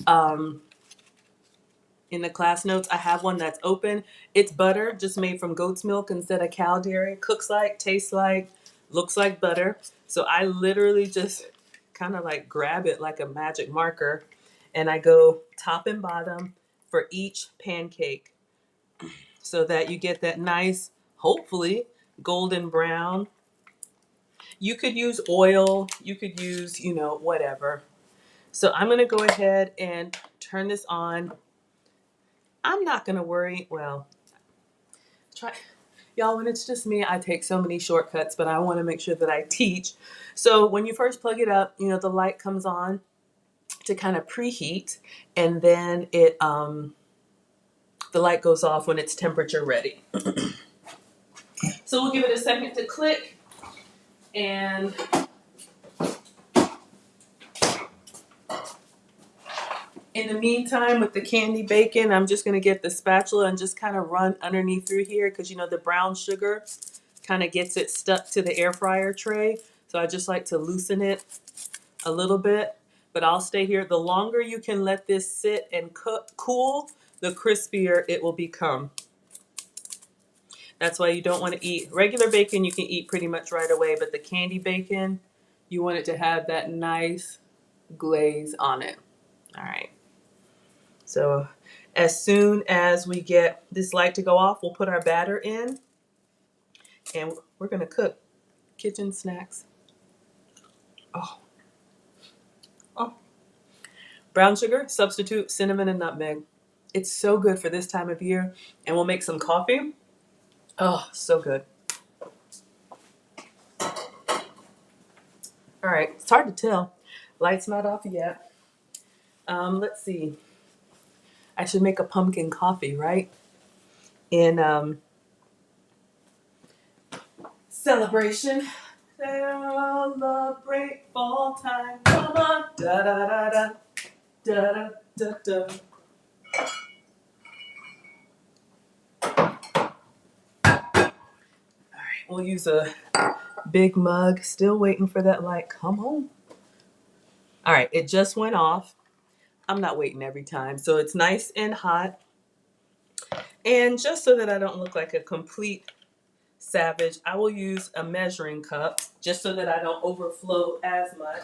in the class notes. I have one that's open. It's butter, just made from goat's milk instead of cow dairy. Cooks like, tastes like, looks like butter. So I literally just kind of like grab it like a magic marker, and I go top and bottom for each pancake so that you get that nice, hopefully, golden brown. You could use oil, you could use, whatever. So I'm going to go ahead and turn this on. I'm not going to worry. Well, try. Y'all, when it's just me, I take so many shortcuts, but I want to make sure that I teach. So when you first plug it up, the light comes on to kind of preheat, and then the light goes off when it's temperature ready. So we'll give it a second to click, In the meantime, with the candy bacon, I'm just gonna get the spatula and just kind of run underneath through here because you know the brown sugar kind of gets it stuck to the air fryer tray. So I just like to loosen it a little bit, but I'll stay here. The longer you can let this sit and cool, the crispier it will become. That's why you don't want to eat regular bacon. You can eat pretty much right away, but the candy bacon, you want it to have that nice glaze on it. All right. So as soon as we get this light to go off, we'll put our batter in and we're gonna cook kitchen snacks. Oh, oh. Brown sugar, substitute cinnamon and nutmeg. It's so good for this time of year. And we'll make some coffee. Oh, so good. All right, it's hard to tell. Light's not off yet. Let's see. I should make a pumpkin coffee, right? In celebration. Celebrate fall time. Come on. Da da da da. Da da da da. We'll use a big mug. Still waiting for that light. Come on. All right, it just went off. I'm not waiting every time. So it's nice and hot. And just so that I don't look like a complete savage, I will use a measuring cup just so that I don't overflow as much.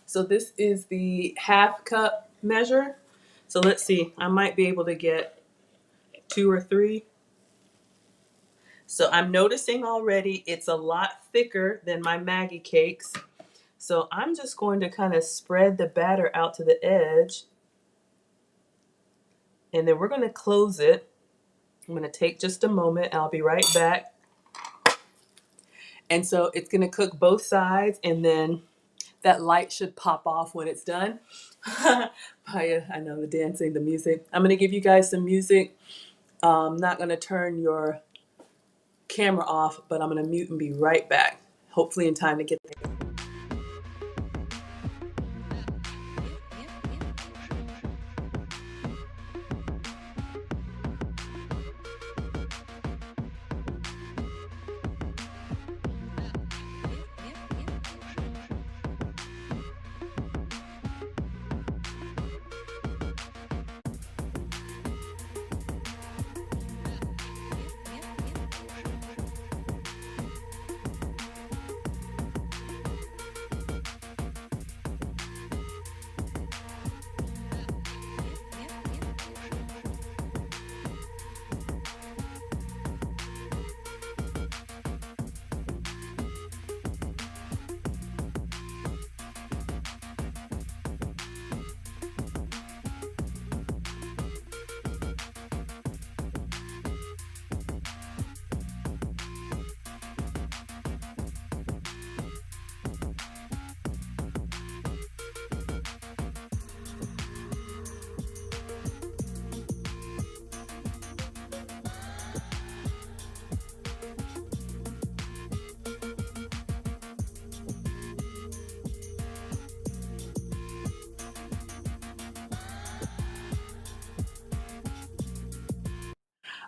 So this is the half cup measure. So let's see, I might be able to get 2 or 3. So I'm noticing already it's a lot thicker than my Maggie cakes. So I'm just going to kind of spread the batter out to the edge. And then we're going to close it. I'm going to take just a moment. I'll be right back. And so it's going to cook both sides, and then that light should pop off when it's done. I know the dancing, the music. I'm going to give you guys some music. I'm not going to turn your camera off, but I'm going to mute and be right back. Hopefully in time to get there.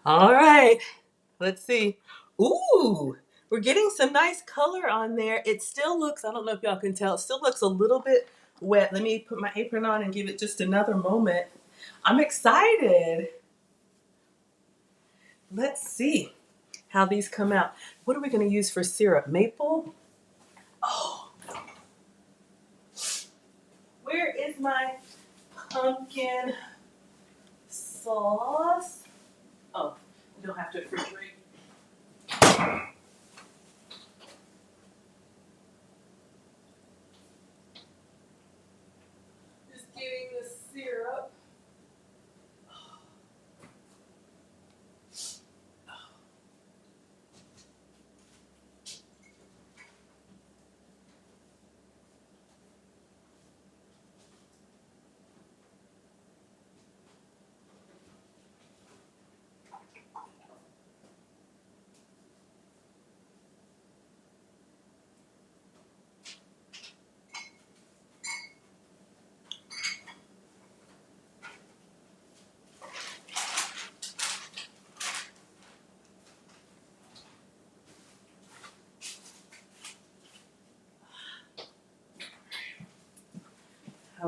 All right, let's see. Ooh, we're getting some nice color on there. It still looks, I don't know if y'all can tell, it still looks a little bit wet. Let me put my apron on and give it just another moment. I'm excited. Let's see how these come out. What are we going to use for syrup? Maple? Oh, where is my pumpkin sauce? Oh, you don't have to refrigerate. Just getting the syrup.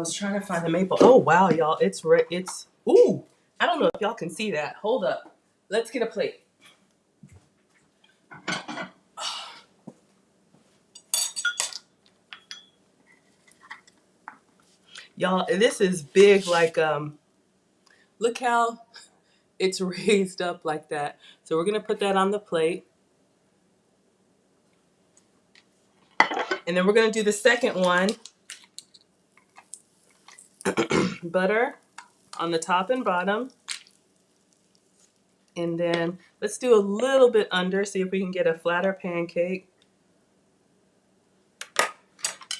was trying to find the maple. Oh wow, y'all, it's ooh. I don't know if y'all can see that. Hold up. Let's get a plate. Y'all, this is big like look how it's raised up like that. So we're gonna put that on the plate. And then we're gonna do the second one. Butter on the top and bottom. And then let's do a little bit under, see if we can get a flatter pancake.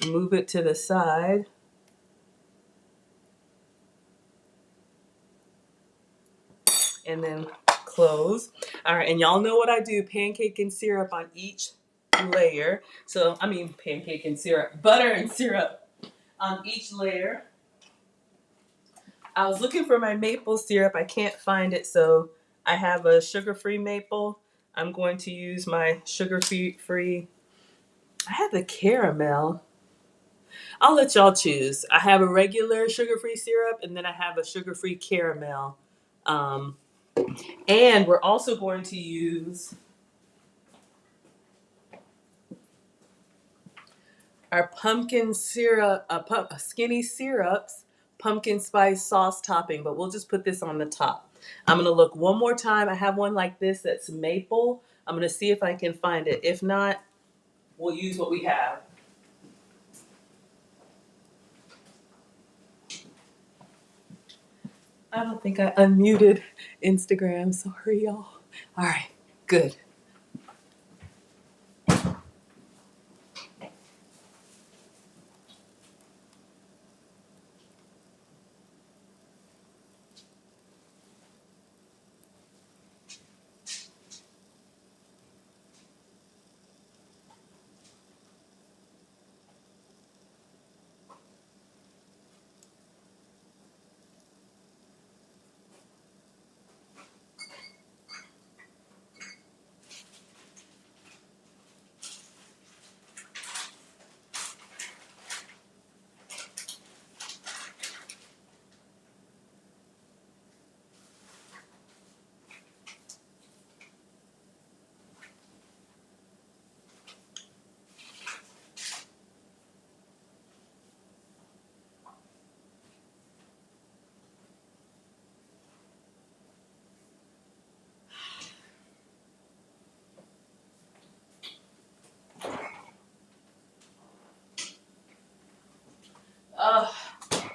Move it to the side. And then close. All right, and y'all know what I do, pancake and syrup on each layer. So, I mean pancake and syrup, butter and syrup on each layer. I was looking for my maple syrup. I can't find it, so I have a sugar-free maple. I'm going to use my sugar-free. I have the caramel. I'll let y'all choose. I have a regular sugar-free syrup, and then I have a sugar-free caramel. Um, and we're also going to use our pumpkin syrup, skinny syrups, pumpkin spice sauce topping, but we'll just put this on the top. I'm gonna look one more time. I have one like this that's maple. I'm gonna see if I can find it. If not, we'll use what we have. I don't think I unmuted Instagram. Sorry, y'all. All right, good. Ugh,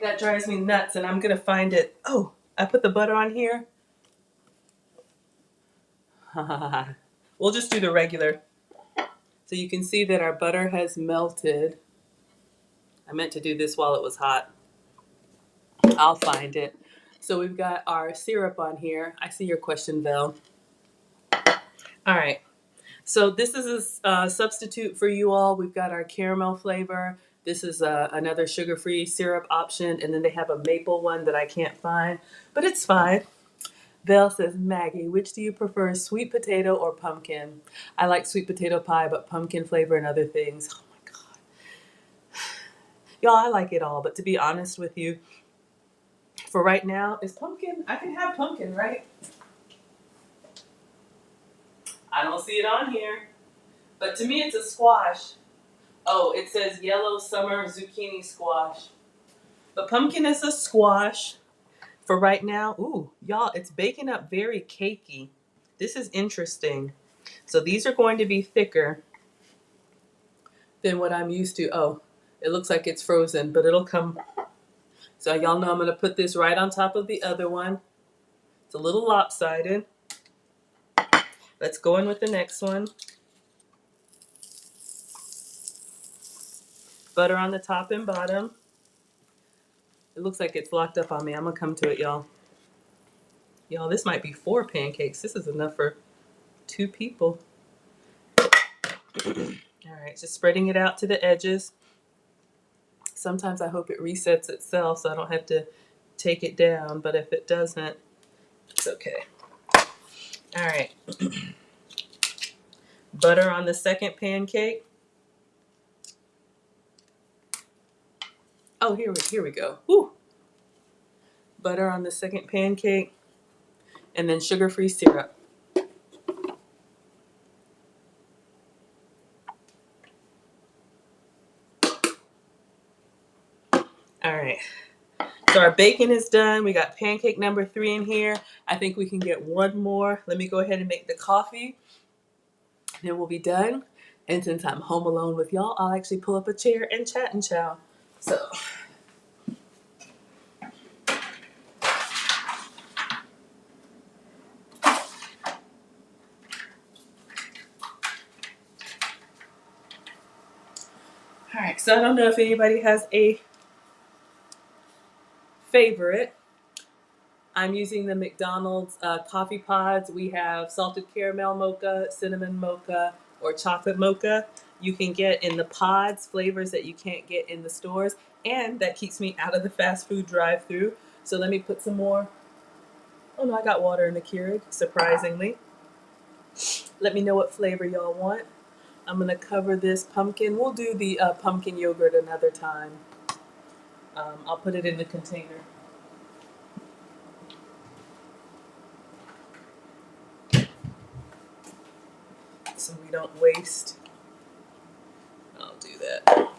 that drives me nuts, and I'm gonna find it. Oh, I put the butter on here. We'll just do the regular. So you can see that our butter has melted. I meant to do this while it was hot. I'll find it. So we've got our syrup on here. I see your question, Val. All right. So this is a substitute for you all. We've got our caramel flavor. This is another sugar-free syrup option. And then they have a maple one that I can't find, but it's fine. Val says, Maggie, which do you prefer, sweet potato or pumpkin? I like sweet potato pie, but pumpkin flavor and other things. Oh my God. Y'all, I like it all. But to be honest with you, for right now, is pumpkin, I can have pumpkin, right? I don't see it on here. But to me, it's a squash. Oh, it says yellow summer zucchini squash. But pumpkin is a squash for right now. Ooh, y'all, it's baking up very cakey. This is interesting. So these are going to be thicker than what I'm used to. Oh, it looks like it's frozen, but it'll come. So y'all know I'm going to put this right on top of the other one. It's a little lopsided. Let's go in with the next one. Butter on the top and bottom. It looks like it's locked up on me. I'm going to come to it, y'all. Y'all, this might be 4 pancakes. This is enough for 2 people. All right, just spreading it out to the edges. Sometimes I hope it resets itself so I don't have to take it down, but if it doesn't, it's okay. All right. Butter on the second pancake. Oh, here we go. Woo. Butter on the second pancake, and then sugar-free syrup. All right. So our bacon is done. We got pancake number 3 in here. I think we can get one more. Let me go ahead and make the coffee. Then we'll be done. And since I'm home alone with y'all, I'll actually pull up a chair and chat and chow. So, all right. So I don't know if anybody has a favorite. I'm using the McDonald's coffee pods. We have salted caramel mocha, cinnamon mocha, or chocolate mocha. You can get in the pods flavors that you can't get in the stores, and that keeps me out of the fast food drive-through. So let me put some more. Oh no, I got water in the Keurig, surprisingly. Let me know what flavor y'all want. I'm gonna cover this pumpkin. We'll do the pumpkin yogurt another time. I'll put it in the container. So we don't waste. I'll do that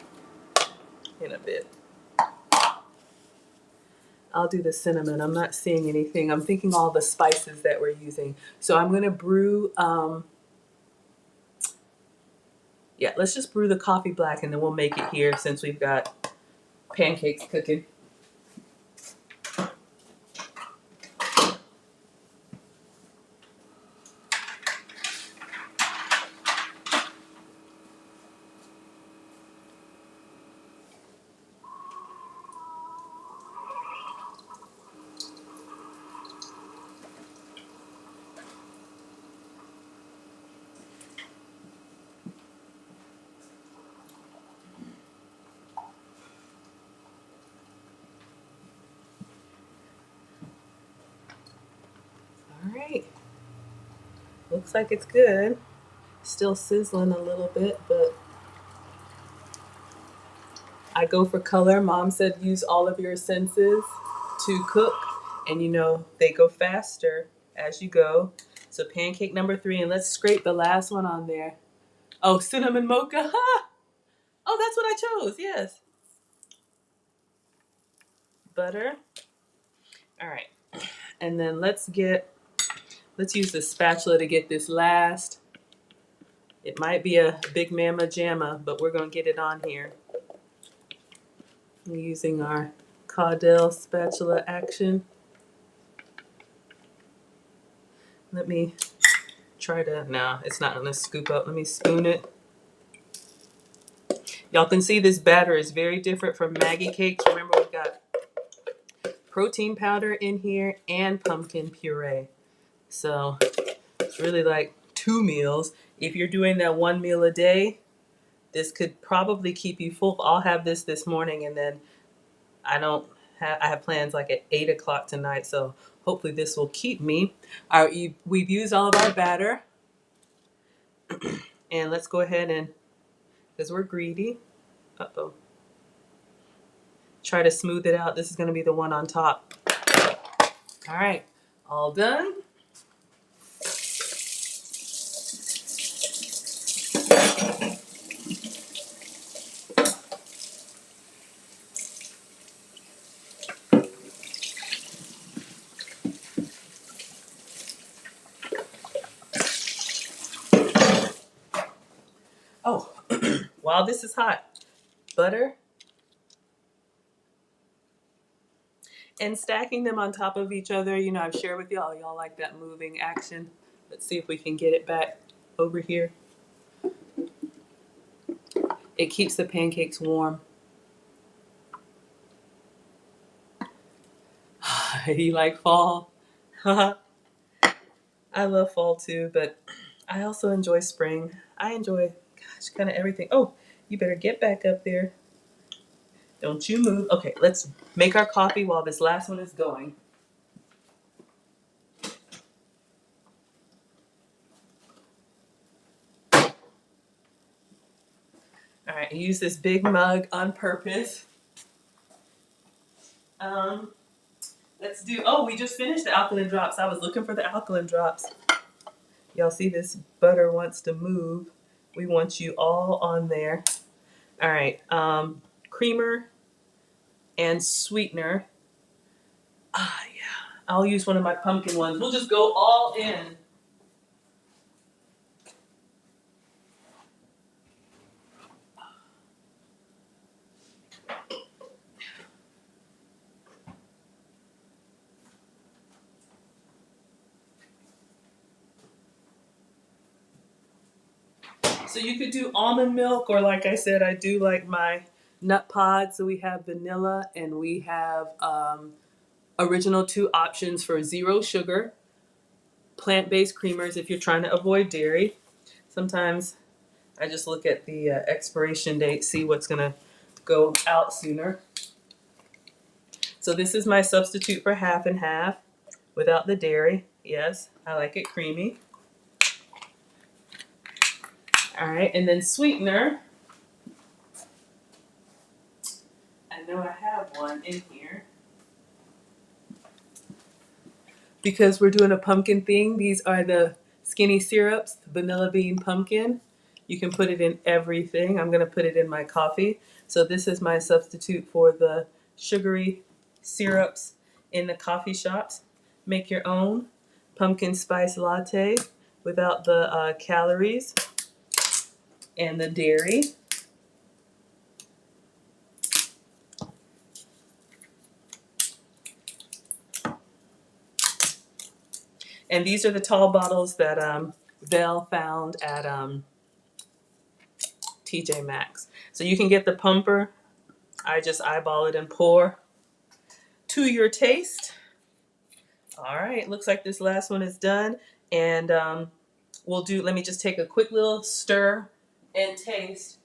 in a bit. I'll do the cinnamon. I'm not seeing anything. I'm thinking all the spices that we're using. So I'm gonna brew, yeah, let's just brew the coffee black and then we'll make it here since we've got pancakes cooking. All right, looks like it's good. Still sizzling a little bit, but I go for color. Mom said use all of your senses to cook, and you know, they go faster as you go. So pancake number 3, and let's scrape the last one on there. Oh, cinnamon mocha. Oh, that's what I chose. Yes. Butter. All right. And then let's use the spatula to get this last. It might be a big mama jamma, but we're going to get it on here. I'm using our Caudel spatula action. Let me try to, no, it's not going to scoop up. Let me spoon it. Y'all can see this batter is very different from Maggie cakes. Remember, we've got protein powder in here and pumpkin puree. So it's really like 2 meals. If you're doing that 1 meal a day, this could probably keep you full. I'll have this morning, and then I have plans like at 8 o'clock tonight. So hopefully this will keep me. We've used all of our batter, and let's go ahead and, because we're greedy, try to smooth it out. This is going to be the one on top. All right, all done. Oh, while this is hot, butter and stacking them on top of each other. You know, I've shared with y'all like that moving action. Let's see if we can get it back over here. It keeps the pancakes warm. You like fall? I love fall too, but I also enjoy spring. I enjoy, gosh, kind of everything. Oh, you better get back up there. Don't you move. Okay, let's make our coffee while this last one is going. All right, I use this big mug on purpose. Let's do, oh, we just finished the alkaline drops. I was looking for the alkaline drops. Y'all see this butter wants to move. We want you all on there. All right, creamer and sweetener. Ah, yeah. I'll use one of my pumpkin ones. We'll just go all in. So you could do almond milk, or like I said, I do like my nut pods. So we have vanilla and we have original two options for zero sugar, plant-based creamers if you're trying to avoid dairy. Sometimes I just look at the expiration date, see what's gonna go out sooner. So this is my substitute for half and half without the dairy. Yes, I like it creamy. All right, and then sweetener. I know I have one in here. Because we're doing a pumpkin thing, these are the skinny syrups, vanilla bean pumpkin. You can put it in everything. I'm gonna put it in my coffee. So this is my substitute for the sugary syrups in the coffee shops. Make your own pumpkin spice latte without the calories and the dairy. And these are the tall bottles that Vel found at TJ Maxx. So you can get the pumper. I just eyeball it and pour to your taste. All right, looks like this last one is done. And we'll do, let me just take a quick little stir and taste.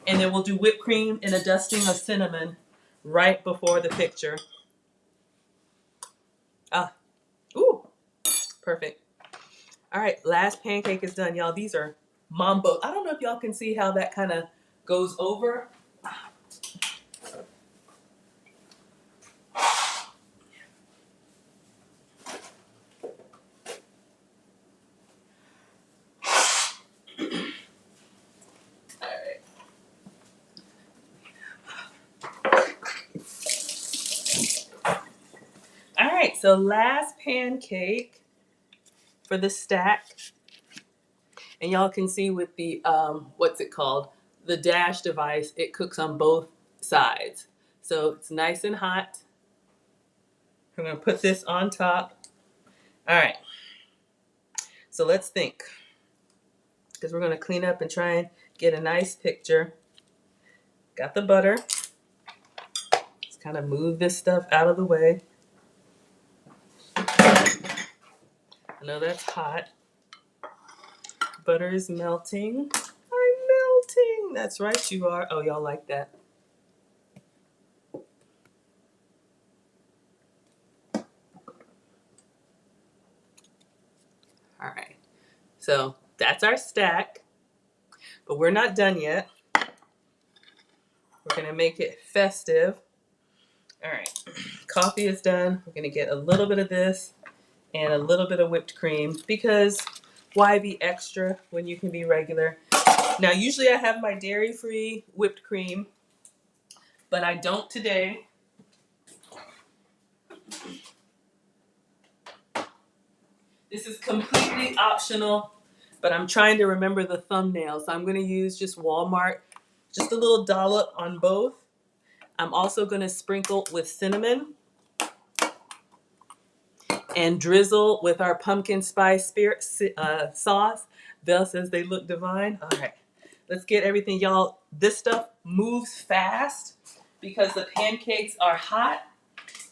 And then we'll do whipped cream and a dusting of cinnamon right before the picture. Ah, ooh, perfect. All right, last pancake is done, y'all. These are mambo. I don't know if y'all can see how that kind of goes over. All right, so last pancake for the stack. And y'all can see with the, what's it called? The dash device, it cooks on both sides. So it's nice and hot. I'm gonna put this on top. All right, so let's think. Because we're gonna clean up and try and get a nice picture. Got the butter. Let's kind of move this stuff out of the way. I know that's hot. Butter is melting. I'm melting. That's right, you are. Oh, y'all like that. All right. So that's our stack. But we're not done yet. We're gonna make it festive. All right. Coffee is done. We're gonna get a little bit of this and a little bit of whipped cream, because why be extra when you can be regular? Now, usually I have my dairy-free whipped cream, but I don't today. This is completely optional, but I'm trying to remember the thumbnail, so I'm gonna use just Walmart, just a little dollop on both. I'm also gonna sprinkle with cinnamon and drizzle with our pumpkin spice spirit sauce. Belle says they look divine. All right, let's get everything, y'all. This stuff moves fast because the pancakes are hot,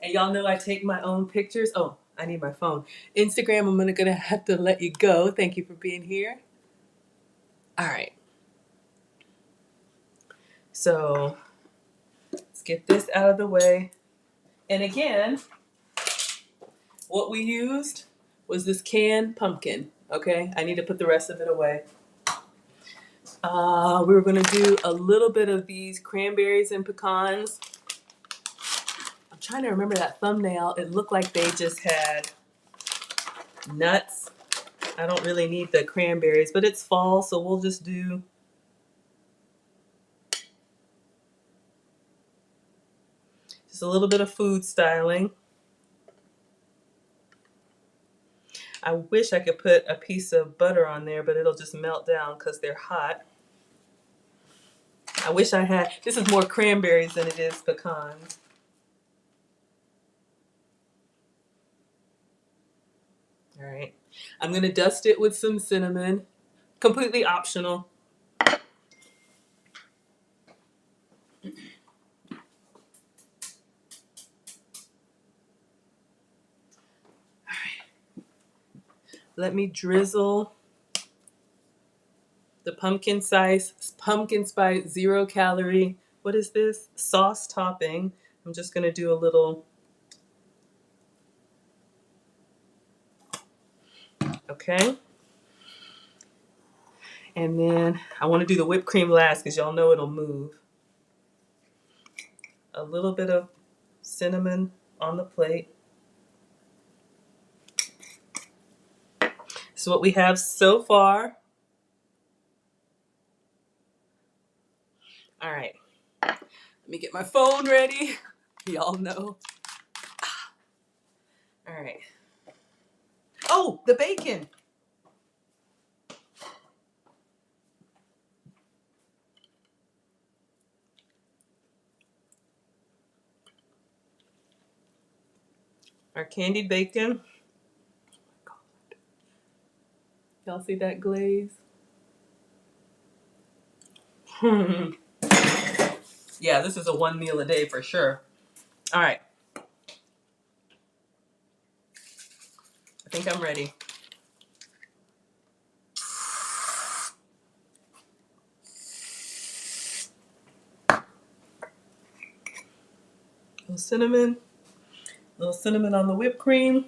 and y'all know I take my own pictures. Oh, I need my phone. Instagram, I'm gonna have to let you go. Thank you for being here. All right. So let's get this out of the way. And again, what we used was this canned pumpkin. Okay, I need to put the rest of it away. We were gonna do a little bit of these cranberries and pecans. I'm trying to remember that thumbnail. It looked like they just had nuts. I don't really need the cranberries, but it's fall, so we'll just do just a little bit of food styling. I wish I could put a piece of butter on there, but it'll just melt down because they're hot. I wish I had, this is more cranberries than it is pecans. All right, I'm gonna dust it with some cinnamon, completely optional. Let me drizzle the pumpkin spice 0 calorie. What is this? Sauce topping. I'm just gonna do a little. Okay. And then I want to do the whipped cream last because y'all know it'll move. A little bit of cinnamon on the plate. So what we have so far. All right. Let me get my phone ready. Y'all know. All right. Oh, the bacon. Our candied bacon. Y'all see that glaze? Yeah, this is a 1 meal a day for sure. All right. I think I'm ready. A little cinnamon on the whipped cream.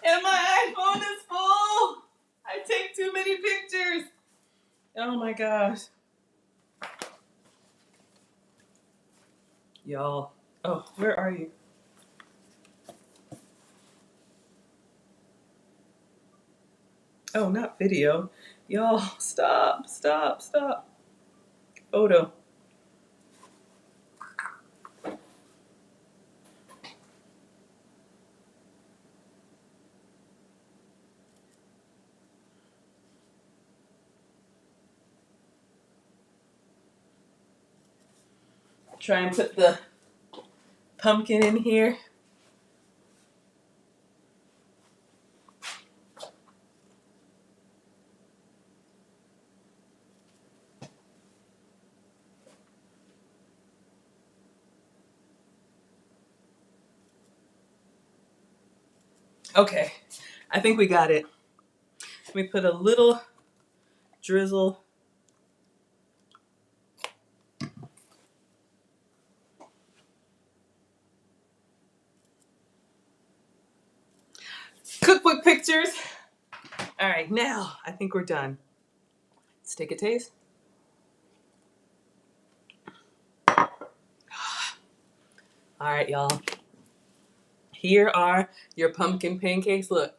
And my iPhone is full. I take too many pictures. Oh my gosh. Y'all. Oh, where are you? Oh, not video. Y'all, stop. Photo. Try and put the pumpkin in here. Okay, I think we got it. Let me put a little drizzle. Cookbook pictures. All right, now I think we're done. Let's take a taste. All right, y'all. Here are your pumpkin pancakes. Look.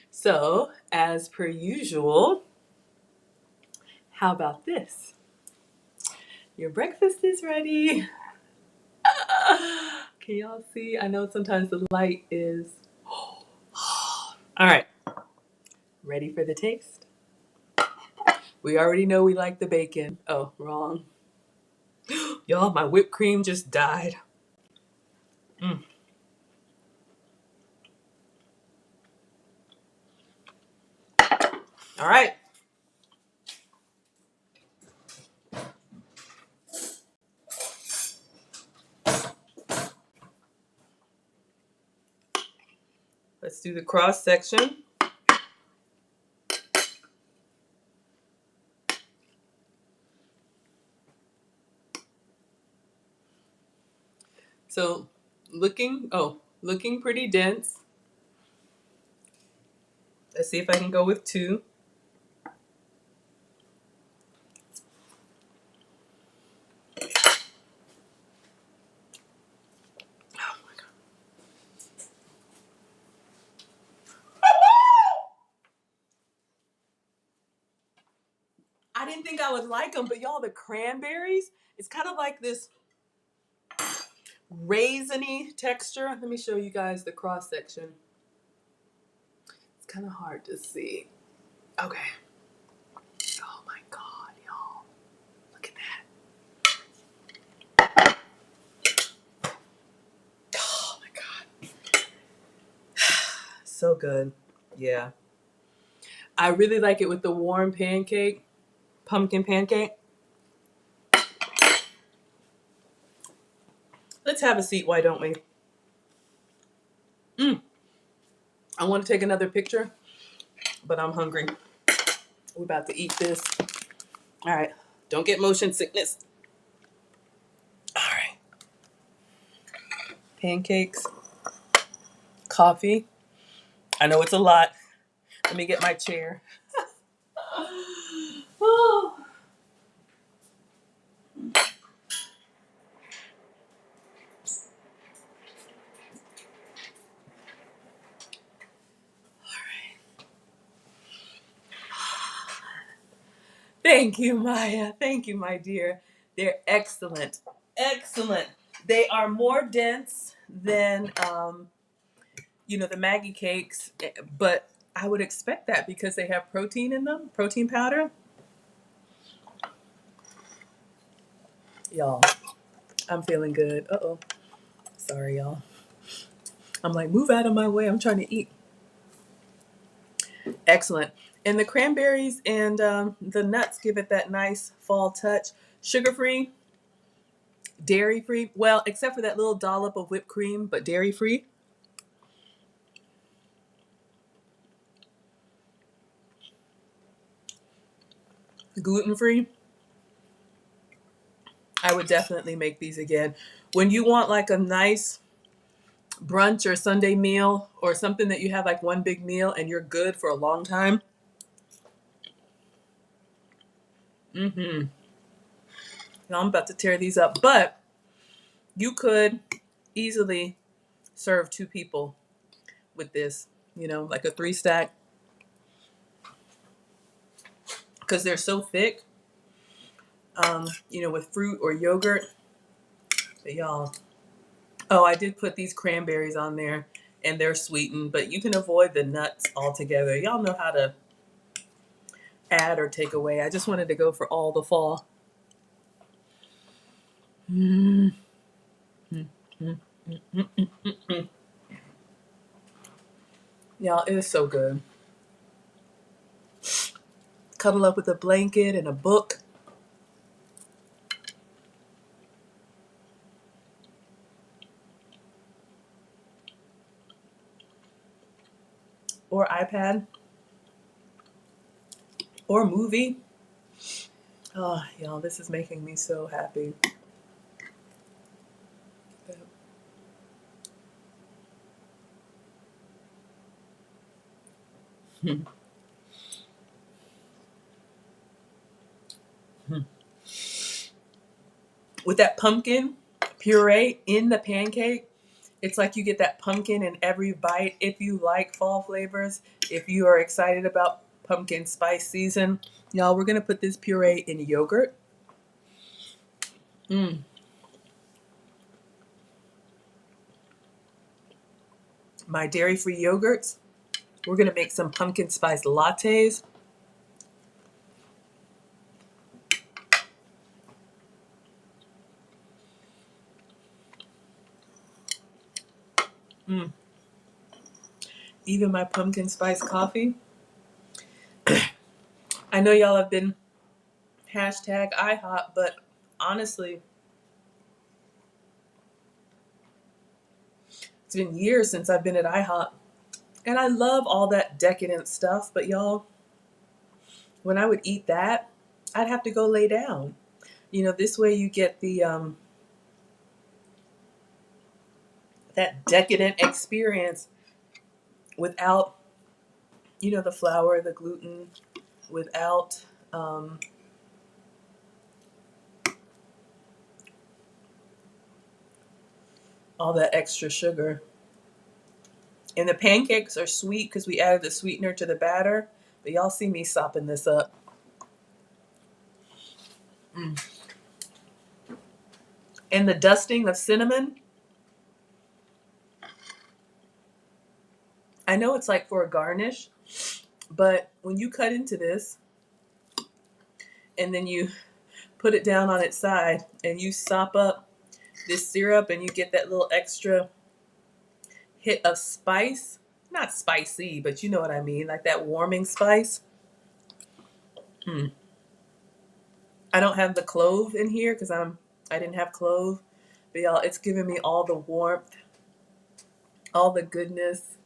So, as per usual, how about this? Your breakfast is ready. Can y'all see? I know sometimes the light is. All right. Ready for the taste? We already know we like the bacon. Oh, wrong. Y'all, my whipped cream just died. Mm. All right. Let's do the cross section. So looking pretty dense. Let's see if I can go with 2. Oh my God. I didn't think I would like them, but y'all, the cranberries, it's kind of like this raisiny texture. Let me show you guys the cross section. It's kind of hard to see. Okay. Oh my God, y'all. Look at that. Oh my God. So good. Yeah. I really like it with the warm pancake, pumpkin pancake. Let's have a seat, why don't we? I want to take another picture, but I'm hungry. We're about to eat this. All right. Don't get motion sickness. All right. Pancakes, coffee. I know it's a lot. Let me get my chair. Oh. Thank you, Maya. Thank you, my dear. They're excellent. Excellent. They are more dense than, the Maggie cakes, but I would expect that because they have protein in them, protein powder. Y'all, I'm feeling good. Uh-oh. Sorry, y'all. I'm like, move out of my way. I'm trying to eat. Excellent. And the cranberries and the nuts give it that nice fall touch. Sugar-free, dairy-free. Well, except for that little dollop of whipped cream, but dairy-free. Gluten-free. I would definitely make these again. When you want like a nice brunch or Sunday meal or something that you have like one big meal and you're good for a long time. Now I'm about to tear these up, but you could easily serve 2 people with this, like a 3-stack, because they're so thick, with fruit or yogurt. But y'all, oh, I did put these cranberries on there and they're sweetened, but you can avoid the nuts altogether. Y'all know how to add or take away. I just wanted to go for all the fall. Mm. Mm, mm, mm, mm, mm, mm. Y'all, it is so good. Cuddle up with a blanket and a book. Or iPad. Or movie. Oh, y'all, this is making me so happy. With that pumpkin puree in the pancake, it's like you get that pumpkin in every bite. If you like fall flavors, if you are excited about pumpkin spice season, y'all, we're going to put this puree in yogurt. My dairy-free yogurts. We're going to make some pumpkin spice lattes. Even my pumpkin spice coffee. I know y'all have been hashtag IHOP, but honestly, it's been years since I've been at IHOP. And I love all that decadent stuff, but y'all, when I would eat that, I'd have to go lay down. This way you get the that decadent experience without, the flour, the gluten, without all that extra sugar. And the pancakes are sweet because we added the sweetener to the batter. But y'all see me sopping this up. Mm. And the dusting of cinnamon. I know it's like for a garnish, but when you cut into this and then you put it down on its side and you sop up this syrup and you get that little extra hit of spice, not spicy, but you know what I mean, like that warming spice. Mm. I don't have the clove in here because I didn't have clove, but y'all, it's giving me all the warmth, all the goodness.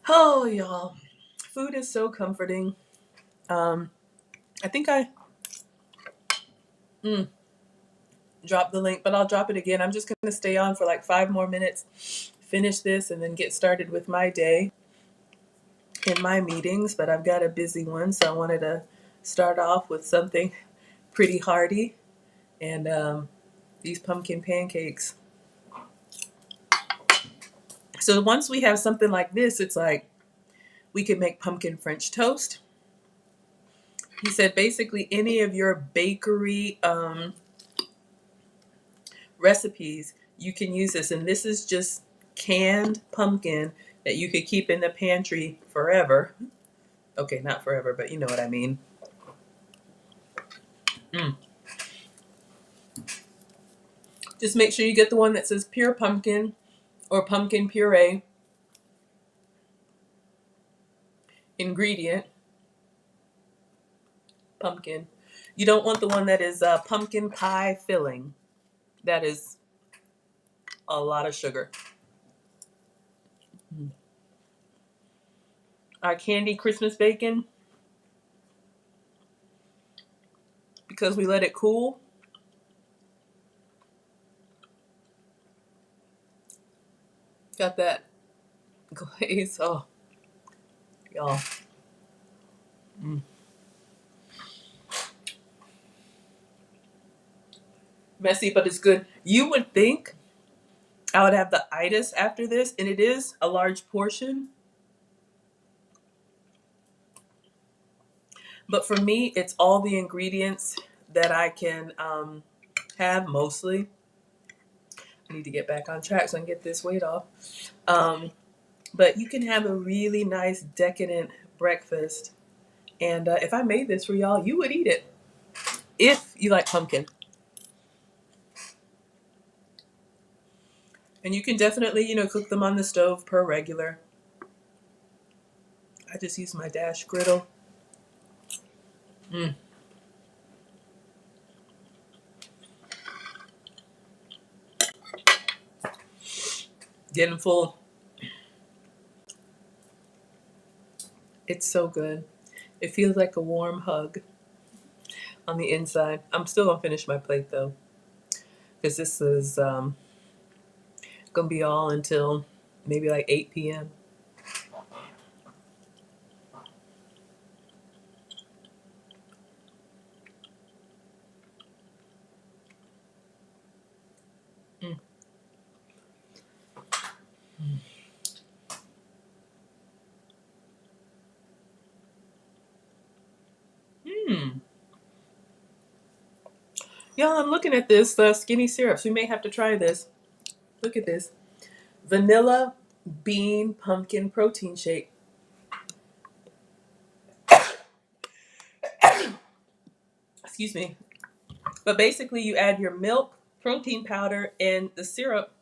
Oh, y'all, food is so comforting. I think I dropped the link, but I'll drop it again. I'm just going to stay on for like 5 more minutes, finish this, and then get started with my day and my meetings. But I've got a busy one, so I wanted to start off with something pretty hearty, and these pumpkin pancakes. So once we have something like this, it's like we could make pumpkin French toast. He said basically any of your bakery recipes, you can use this. And this is just canned pumpkin that you could keep in the pantry forever. Okay, not forever, but you know what I mean. Mm. Just make sure you get the one that says pure pumpkin or pumpkin puree. Ingredient, pumpkin. You don't want the one that is pumpkin pie filling. That is a lot of sugar. Mm. Our candy Christmas bacon, because we let it cool, got that glaze. Oh, y'all. Mm. Messy, but it's good. You would think I would have the itis after this, and it is a large portion. But for me, it's all the ingredients that I can have mostly. I need to get back on track so I can get this weight off. But you can have a really nice, decadent breakfast. And if I made this for y'all, you would eat it if you like pumpkin. And you can definitely, cook them on the stove per regular. I just use my dash griddle. Mm. Getting full. It's so good. It feels like a warm hug on the inside. I'm still gonna finish my plate though, because this is gonna be all until maybe like 8 p.m. Mm. Mm. Y'all, I'm looking at this skinny syrups. We may have to try this. Look at this. Vanilla bean pumpkin protein shake. Excuse me. But basically, you add your milk, protein powder, and the syrup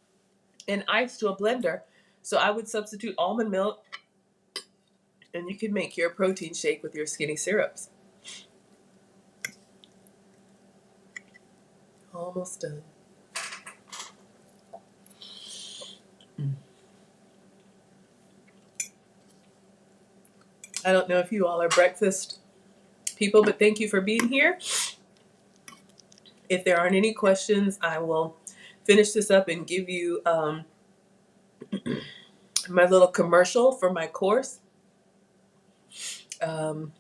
and ice to a blender. So I would substitute almond milk, and you can make your protein shake with your skinny syrups. Almost done. Mm. I don't know if you all are breakfast people, but thank you for being here. If there aren't any questions, I will finish this up and give you my little commercial for my course. Um,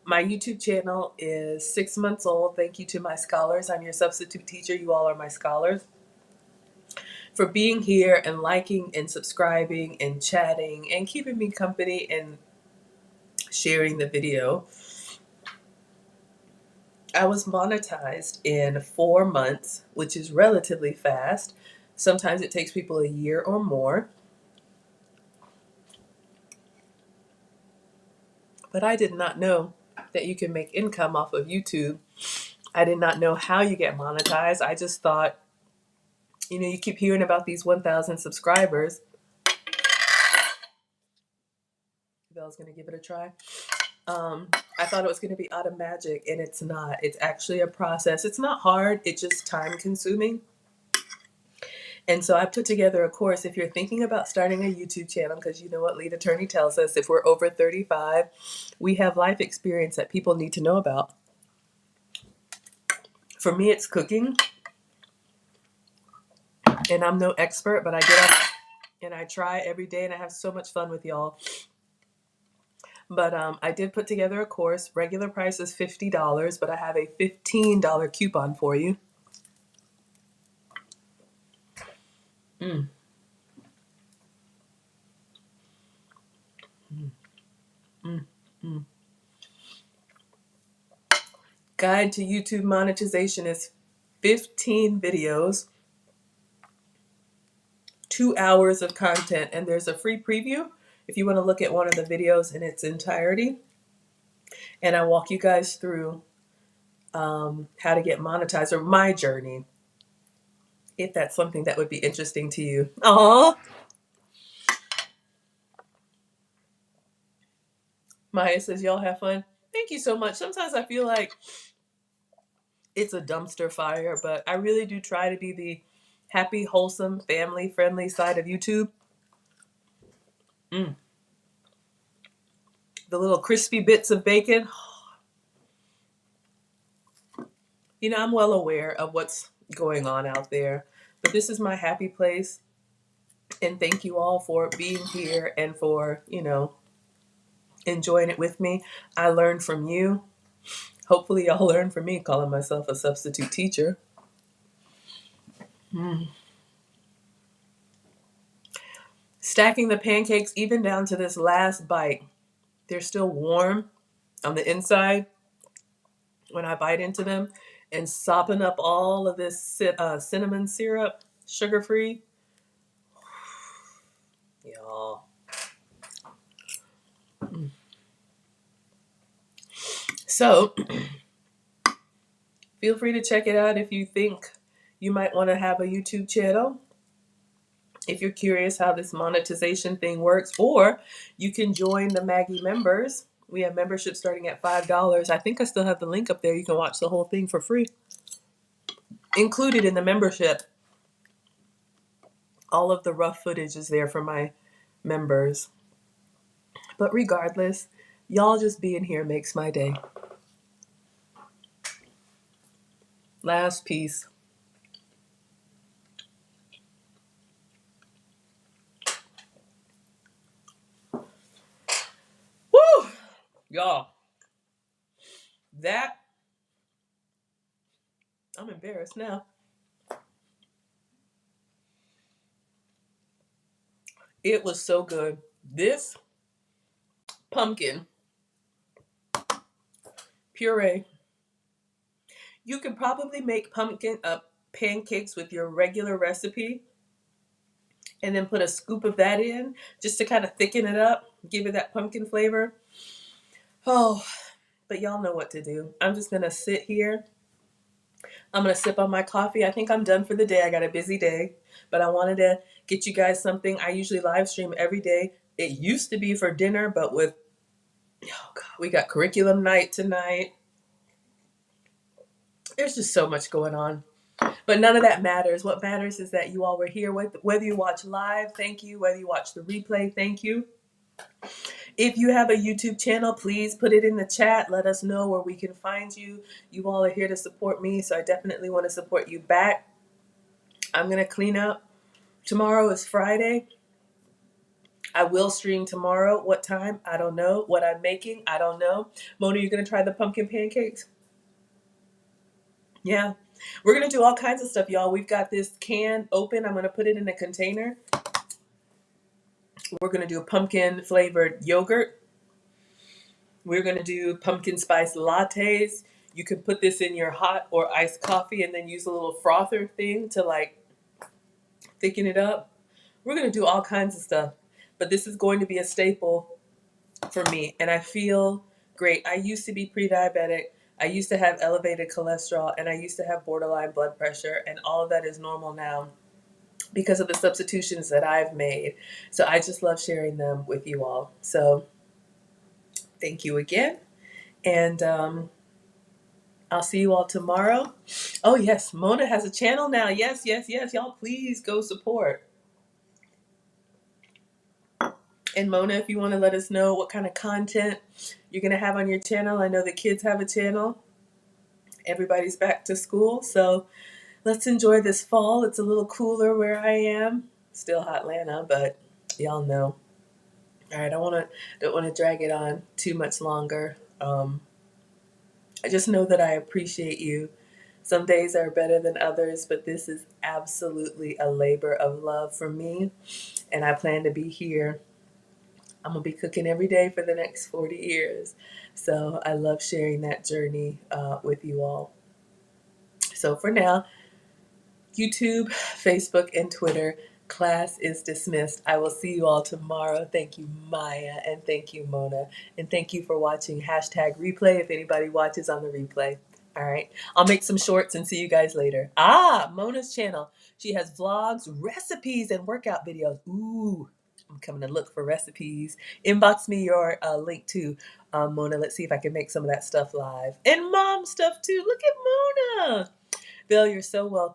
my YouTube channel is 6 months old. Thank you to my scholars. I'm your substitute teacher. You all are my scholars. For being here and liking and subscribing and chatting and keeping me company and sharing the video. I was monetized in 4 months, which is relatively fast. Sometimes it takes people a year or more. But I did not know that you can make income off of YouTube. I did not know how you get monetized. I just thought, you keep hearing about these 1,000 subscribers. Belle's going to give it a try. I thought it was going to be out of magic, and it's not. It's actually a process. It's not hard. It's just time consuming. And so I put together a course. If you're thinking about starting a YouTube channel, because you know what lead attorney tells us, if we're over 35, we have life experience that people need to know about. For me, it's cooking. And I'm no expert, but I get up and I try every day, and I have so much fun with y'all. But I did put together a course. Regular price is $50, but I have a $15 coupon for you. Mm. Mm. Mm. Mm. Guide to YouTube monetization is 15 videos, 2 hours of content, and there's a free preview if you want to look at one of the videos in its entirety. And I walk you guys through how to get monetized, or my journey, if that's something that would be interesting to you. Aww. Maya says, y'all have fun. Thank you so much. Sometimes I feel like it's a dumpster fire, but I really do try to be the happy, wholesome, family-friendly side of YouTube. Mm. The little crispy bits of bacon. I'm well aware of what's going on out there, but this is my happy place. And thank you all for being here and for, enjoying it with me. I learned from you. Hopefully y'all learn from me, calling myself a substitute teacher. Mm. Stacking the pancakes even down to this last bite. They're still warm on the inside when I bite into them, and sopping up all of this cinnamon syrup, sugar-free. Y'all. Mm. So feel free to check it out if you think you might want to have a YouTube channel. If you're curious how this monetization thing works, or you can join the Maggie members. We have membership starting at $5. I think I still have the link up there. You can watch the whole thing for free. Included in the membership, all of the rough footage is there for my members. But regardless, y'all just being here makes my day. Last piece. Woo! Y'all. That, I'm embarrassed now. It was so good. This pumpkin puree. You could probably make pumpkin pancakes with your regular recipe and then put a scoop of that in just to kind of thicken it up, give it that pumpkin flavor. Oh, but y'all know what to do. I'm just going to sit here. I'm going to sip on my coffee. I think I'm done for the day. I got a busy day, but I wanted to get you guys something. I usually live stream every day. It used to be for dinner, but we got curriculum night tonight. There's just so much going on. But none of that matters. What matters is that you all were here. Whether you watch live, thank you. Whether you watch the replay, thank you. If you have a YouTube channel, please put it in the chat. Let us know where we can find you. You all are here to support me, so I definitely want to support you back. I'm going to clean up. Tomorrow is Friday. I will stream tomorrow. What time? I don't know. What I'm making? I don't know. Mona, you going to try the pumpkin pancakes? Yeah. We're going to do all kinds of stuff, y'all. We've got this can open. I'm going to put it in a container. We're going to do a pumpkin flavored yogurt. We're going to do pumpkin spice lattes. You can put this in your hot or iced coffee and then use a little frother thing to like thicken it up. We're going to do all kinds of stuff. But this is going to be a staple for me. And I feel great. I used to be pre-diabetic. I used to have elevated cholesterol and I used to have borderline blood pressure. And all of that is normal now because of the substitutions that I've made. So I just love sharing them with you all. So thank you again. And I'll see you all tomorrow. Oh, yes. Mona has a channel now. Yes, yes, yes. Y'all, please go support. And Mona, if you want to let us know what kind of content you're going to have on your channel. I know the kids have a channel. Everybody's back to school. So let's enjoy this fall. It's a little cooler where I am. Still hot Atlanta, but y'all know. All right, don't want to drag it on too much longer. I just know that I appreciate you. Some days are better than others, but this is absolutely a labor of love for me, and I plan to be here. I'm gonna be cooking every day for the next 40 years. So I love sharing that journey with you all. So for now, YouTube, Facebook, and Twitter. Class is dismissed. I will see you all tomorrow. Thank you, Maya, and thank you, Mona. And thank you for watching hashtag replay if anybody watches on the replay. All right. I'll make some shorts and see you guys later. Mona's channel. She has vlogs, recipes, and workout videos. Ooh, I'm coming to look for recipes. Inbox me your link to Mona. Let's see if I can make some of that stuff live. And mom stuff too. Look at Mona. Bill, you're so welcome.